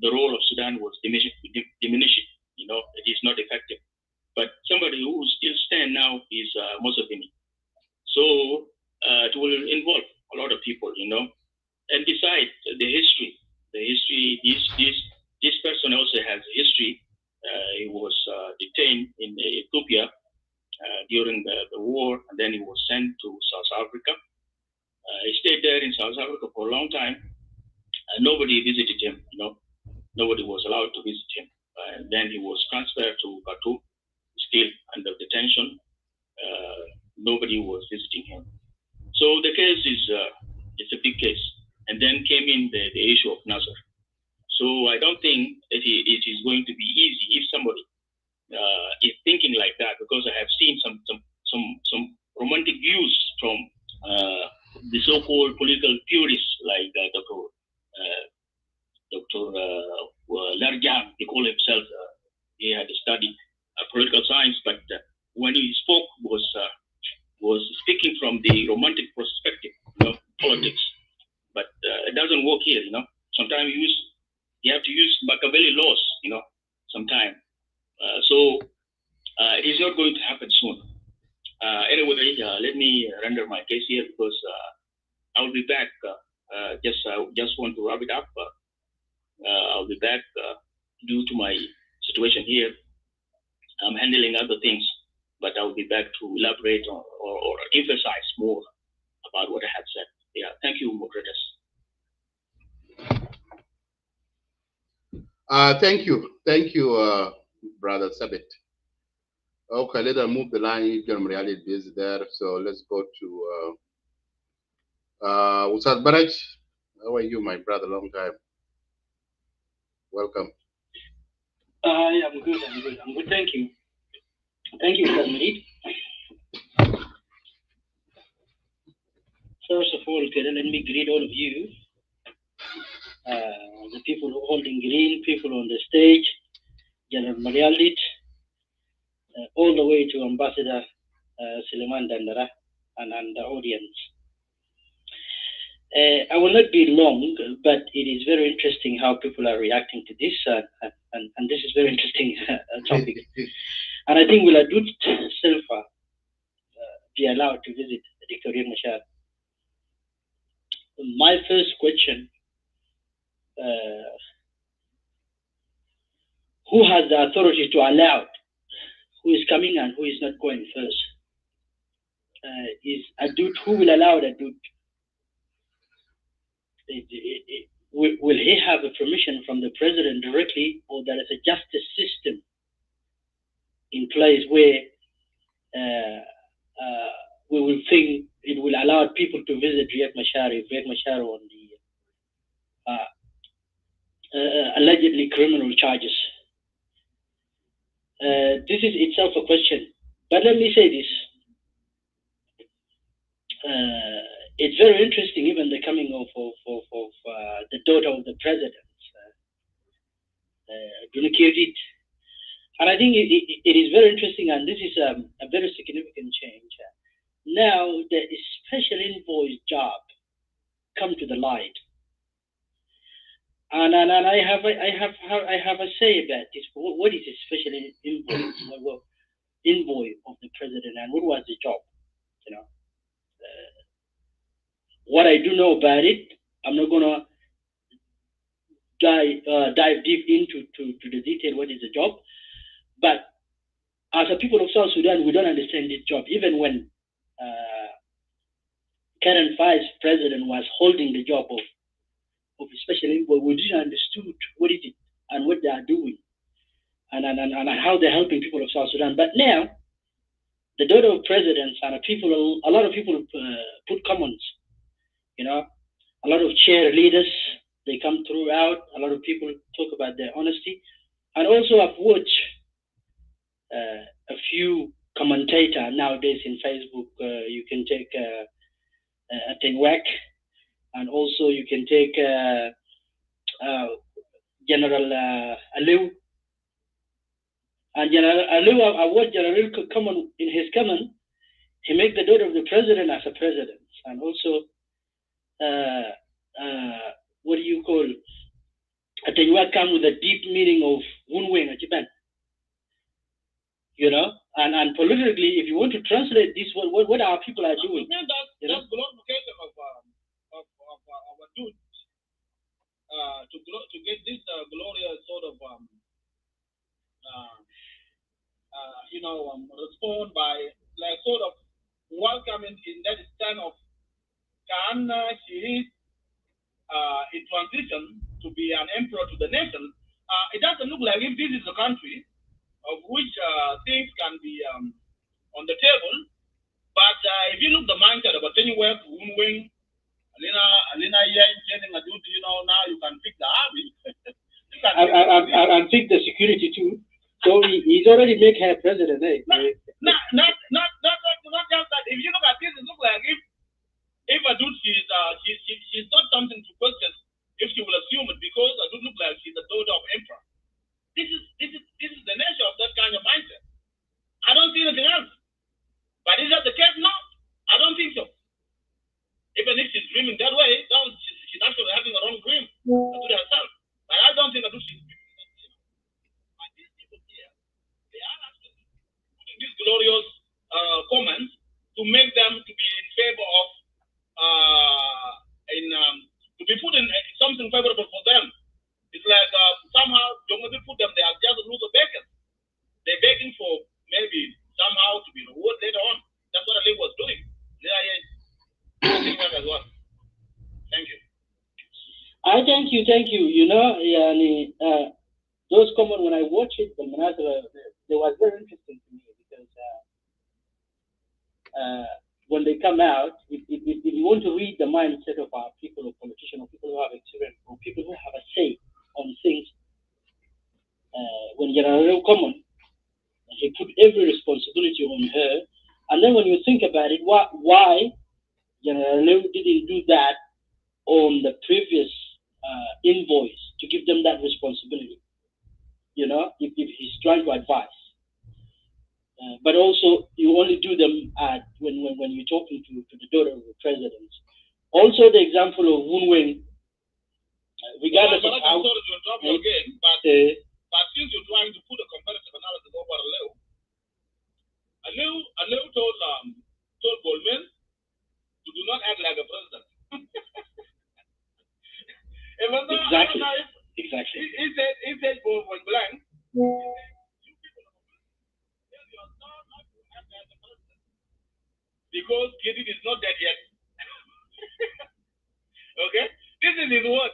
Speaker 10: the role of Sudan was diminishing. You know, it is not effective. But somebody who still stand now is Museveni. So it will involve a lot of people, you know. And besides the history, this person also has a history. He was detained in Ethiopia during the war, and then he was sent to South Africa. He stayed there in South Africa for a long time, and nobody visited him, you know. Nobody was allowed to visit him. And then he was transferred to Khartoum, still under detention. Nobody was visiting him. So the case is it's a big case. And then came in the issue of Nasser. So I don't think it is going to be easy if somebody is thinking like that, because I have seen some romantic views from the so-called political purists like Dr. Larjang. He called himself. He had studied political science, but when he spoke was speaking from the romantic perspective, you know, politics. But it doesn't work here, you know. Sometimes you have to use Machiavelli laws, you know, sometimes. So it is not going to happen soon. Anyway, let me render my case here, because I'll be back. Just want to wrap it up. I'll be back due to my situation here. I'm handling other things, but I'll be back to elaborate or emphasize more about what I have said. Yeah, thank you, moderators.
Speaker 2: Thank you, Brother Sabit. Okay, let us move the line. Mayardit is there, so let's go to Ustad Baraj. How are you, my brother? Long time. Welcome.
Speaker 11: Yeah, I'm good. Thank you. Thank you, Ustad Marid. First of all, let me greet all of you, the people who are holding green, people on the stage, General Mayardit, all the way to Ambassador Suleiman Dandara and the audience. I will not be long, but it is very interesting how people are reacting to this, and this is very interesting topic. And I think will Adut Salva be allowed to visit Dr. Riek Machar? My first question, who has the authority to allow who is coming and who is not going first? Is Adut, who will allow Adut? Will he have a permission from the president directly, or there is a justice system in place where we will think it will allow people to visit Riek Machar if Riek Machar on the allegedly criminal charges? This is itself a question. But let me say this. it's very interesting, even the coming of the daughter of the president, Mayardit. And I think it is very interesting, and this is a very significant change. Now the special envoy's job come to the light, and I have a say about this. What is a special envoy of the president, and what was the job? You know, what I do know about it, I'm not gonna dive deep into the detail. What is the job? But as a people of South Sudan, we don't understand this job. Even when current vice president was holding the job of special envoy, we didn't understood what is it and what they are doing, and how they're helping people of South Sudan. But now, the daughter of presidents and a lot of people put comments. You know, a lot of chair leaders, they come throughout. A lot of people talk about their honesty, and also I've watched a few commentators nowadays in Facebook. You can take Tenwek, and also you can take General Aliu. And General Aliu, I watched General comment in his comment. He made the daughter of the president as a president, and also what do you call? Tenwek come with a deep meaning of Wunweng Japan. You know, and politically, if you want to translate this, what our people are doing?
Speaker 5: That's glorification of Adut to get this glorious sort of respond by like sort of welcoming in that stand of Kana she is in transition to be an emperor to the nation. It doesn't look like if this is a country of which things can be on the table. But if you look the mindset about anywhere to Wing, Alina Yang, telling Adut, now you can fix the army.
Speaker 11: and fix the security too. So he's already made her president, eh?
Speaker 5: Not just that. If you look at this, it looks like if Adut she's not something to question if she will assume it, because Adut looks like she's the daughter of emperor. This is the nature of that kind of mindset. I don't see anything else. But is that the case? No, I don't think so. Even if she's dreaming that way, she's actually having a wrong dream to herself. But I don't think that she's dreaming that way. But these people here, they are actually putting these glorious comments to make them to be in favor of to be put in something favorable for them. It's like somehow they put them, they are just lose a bacon. They're begging for maybe somehow to be rewarded later on. That's what Ali was doing. As well. Thank you.
Speaker 11: Thank you. You know, those comments, when I watched it, they was very interesting to me, because when they come out, if you want to read the mindset of our people, or politicians, or people who have experience, or people who have a say on things, when General Common, he put every responsibility on her, and then when you think about it, why General didn't do that on the previous invoice to give them that responsibility? You know, if he's trying to advise. But also, you only do them when you're talking to the daughter of the president. Also, the example of Wunweng, regardless of how...
Speaker 5: But since you're trying to put a comparative analysis over Aliu told Goldman to do not act like a president.
Speaker 11: Exactly.
Speaker 5: He said point blank, you people of you are not to act as a president, because Kiir is not dead yet. Okay? This is his word.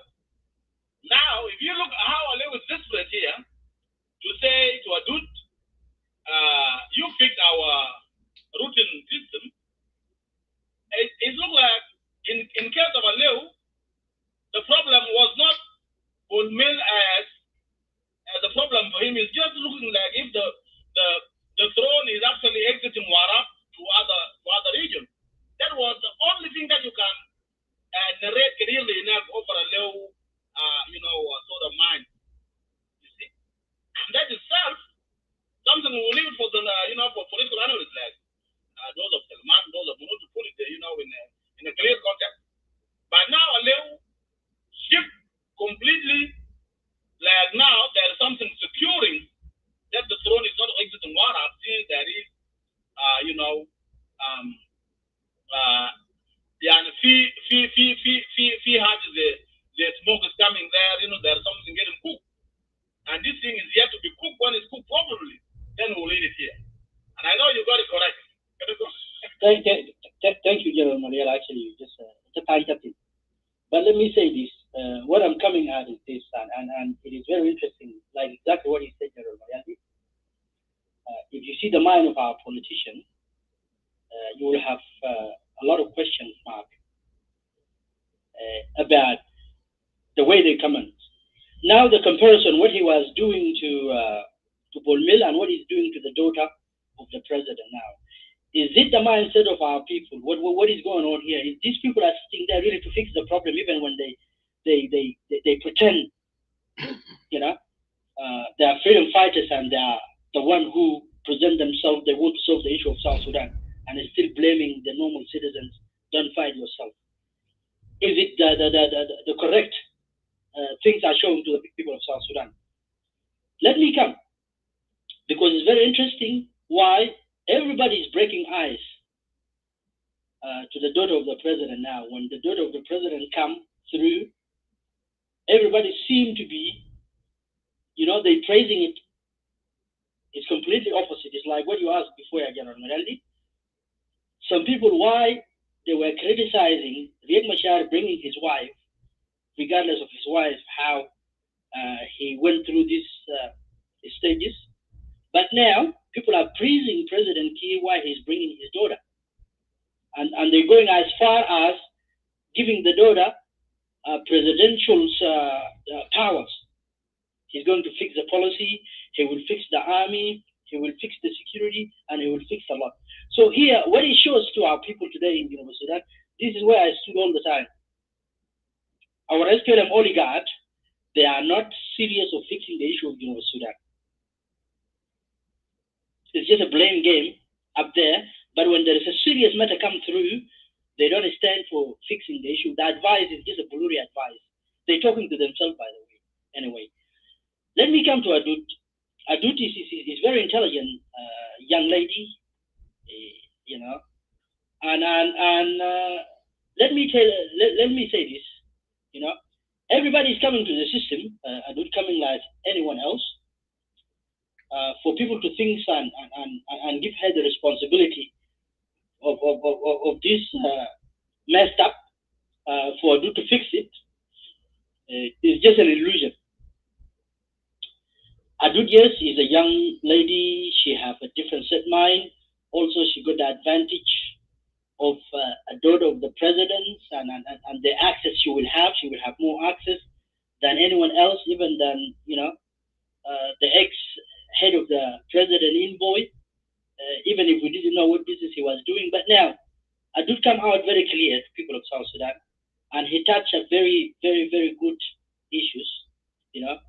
Speaker 5: Now, if you look at how Aliu is desperate here, to say to Adut, you fix our routing system, it looks like in case of Aliu, the problem was not Bonmel as the problem for him is just looking like if the throne is actually exiting Warab to other regions. That was the only thing that you can
Speaker 11: Thank you, General Mariel. Actually, just it's a time captain. But let me say this: what I'm coming at is this, and it is very interesting. Like exactly what he said, General Mariel. If you see the mind of our politicians, you will have a lot of questions mark about the way they comment. Now the comparison, what he was doing to Bolmil and what he's doing to the daughter of the president now. Is it the mindset of our people? What is going on here? Is these people are sitting there really to fix the problem, even when they pretend, you know, they are freedom fighters and they are the one who present themselves, they want to solve the issue of South Sudan, and is still blaming the normal citizens. Don't fight yourself. Is it the correct things are shown to the people of South Sudan? Let me come, because it's very interesting why everybody is breaking eyes to the daughter of the president now. When the daughter of the president come through, everybody seem to be, you know, they praising it. It's completely opposite. It's like what you asked before, General Mayardit. Some people, why they were criticizing Riek Machar bringing his wife, regardless of his wife, how he went through these stages. But now, people are praising President Kiir why he's bringing his daughter. And they're going as far as giving the daughter presidential powers. He's going to fix the policy, he will fix the army, he will fix the security, and he will fix a lot. So here, what it shows to our people today in Sudan, this is where I stood all the time. Our SPLM oligarchs, they are not serious of fixing the issue of Sudan. It's just a blame game up there, but when there is a serious matter come through, they don't stand for fixing the issue. The advice is just a blurry advice. They're talking to themselves, by the way. Anyway, let me come to Adut. Adut is very intelligent young lady, you know, and let me say this, you know, everybody is coming to the system. Adut coming like anyone else. For people to think and give her the responsibility of this messed up, for Adut to fix it, is just an illusion. Adut, yes, is a young lady. She have a different set mind. Also, she got the advantage of a daughter of the president, and the access she will have more access than anyone else, even than, you know, the ex-head of the president, envoy, even if we didn't know what business he was doing. But now, Adut come out very clear to people of South Sudan, and he touched a very, very, very good issues, you know,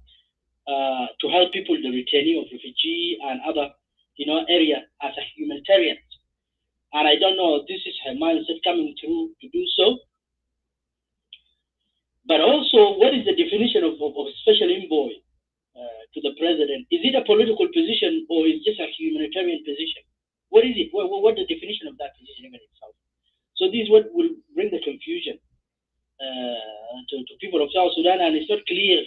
Speaker 11: to help people, the retaining of refugee and other, you know, area as a humanitarian. And I don't know, this is her mindset coming through to do so. But also, what is the definition of special envoy to the president? Is it a political position or is it just a humanitarian position? What is it? What the definition of that position in itself? So this is what will bring the confusion to people of South Sudan, and it's not clear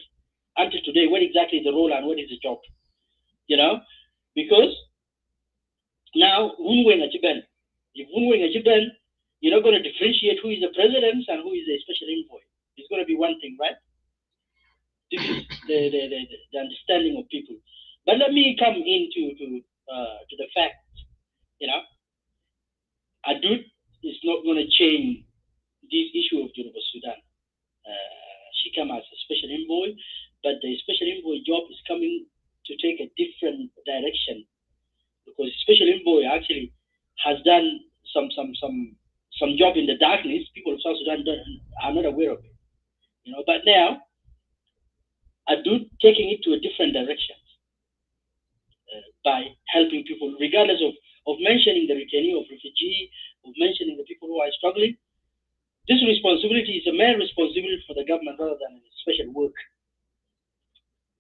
Speaker 11: until today what exactly is the role and what is the job. You know, because now if you're not going to differentiate who is the president and who is the special envoy. It's going to be one thing, right? This is the understanding of people. But let me come into to the fact, you know, Adut is not going to change this issue of Sudan. She came as a special envoy, but the special envoy job is coming to take a different direction, because special envoy actually has done some job in the darkness. People of South Sudan are not aware of it, you know. But now, Adut taking it to a different direction by helping people, regardless of mentioning the retaining of refugee, of mentioning the people who are struggling. This responsibility is a main responsibility for the government rather than a special work,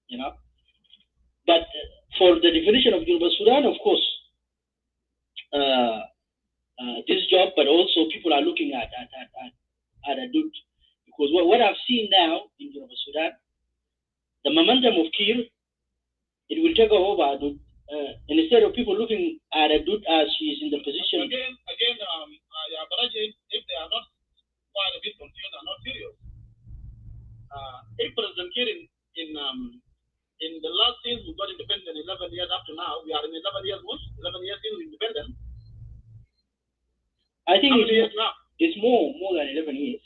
Speaker 11: you know. But for the definition of Sudan, of course, this job, but also people are looking at Adut, because what I've seen now in Sudan, the momentum of Kiir, it will take over Adut instead of people looking at Adut as she's in the position.
Speaker 5: Again, if they are not quite a bit confused and not serious, if President Kiir in the last since we got independent 11 years up to now, we are in 11 years much, 11 years since independent.
Speaker 11: I think
Speaker 5: it's
Speaker 11: more than 11 years.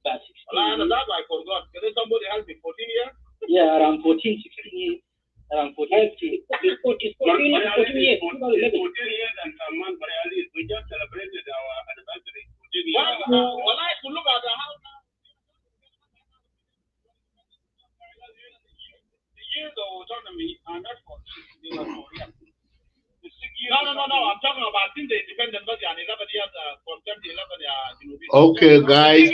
Speaker 11: About 16
Speaker 5: well, that I forgot. Because somebody has been 14 years?
Speaker 11: Yeah, around 14, 16 years. Around 14. It's 14 years. 14 years
Speaker 1: and some months, but we just celebrated our anniversary.
Speaker 5: Well, I could look at how the years of autonomy are not for real. No. I'm talking about since the independent body and 11 years from 2011.
Speaker 2: Okay, guys,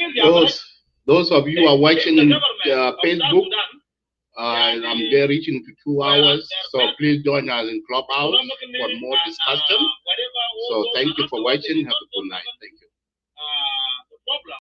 Speaker 2: those of you who are watching in Facebook, I'm there reaching to 2 hours, so please join us in Clubhouse for more discussion. So thank you for watching. Have a good night.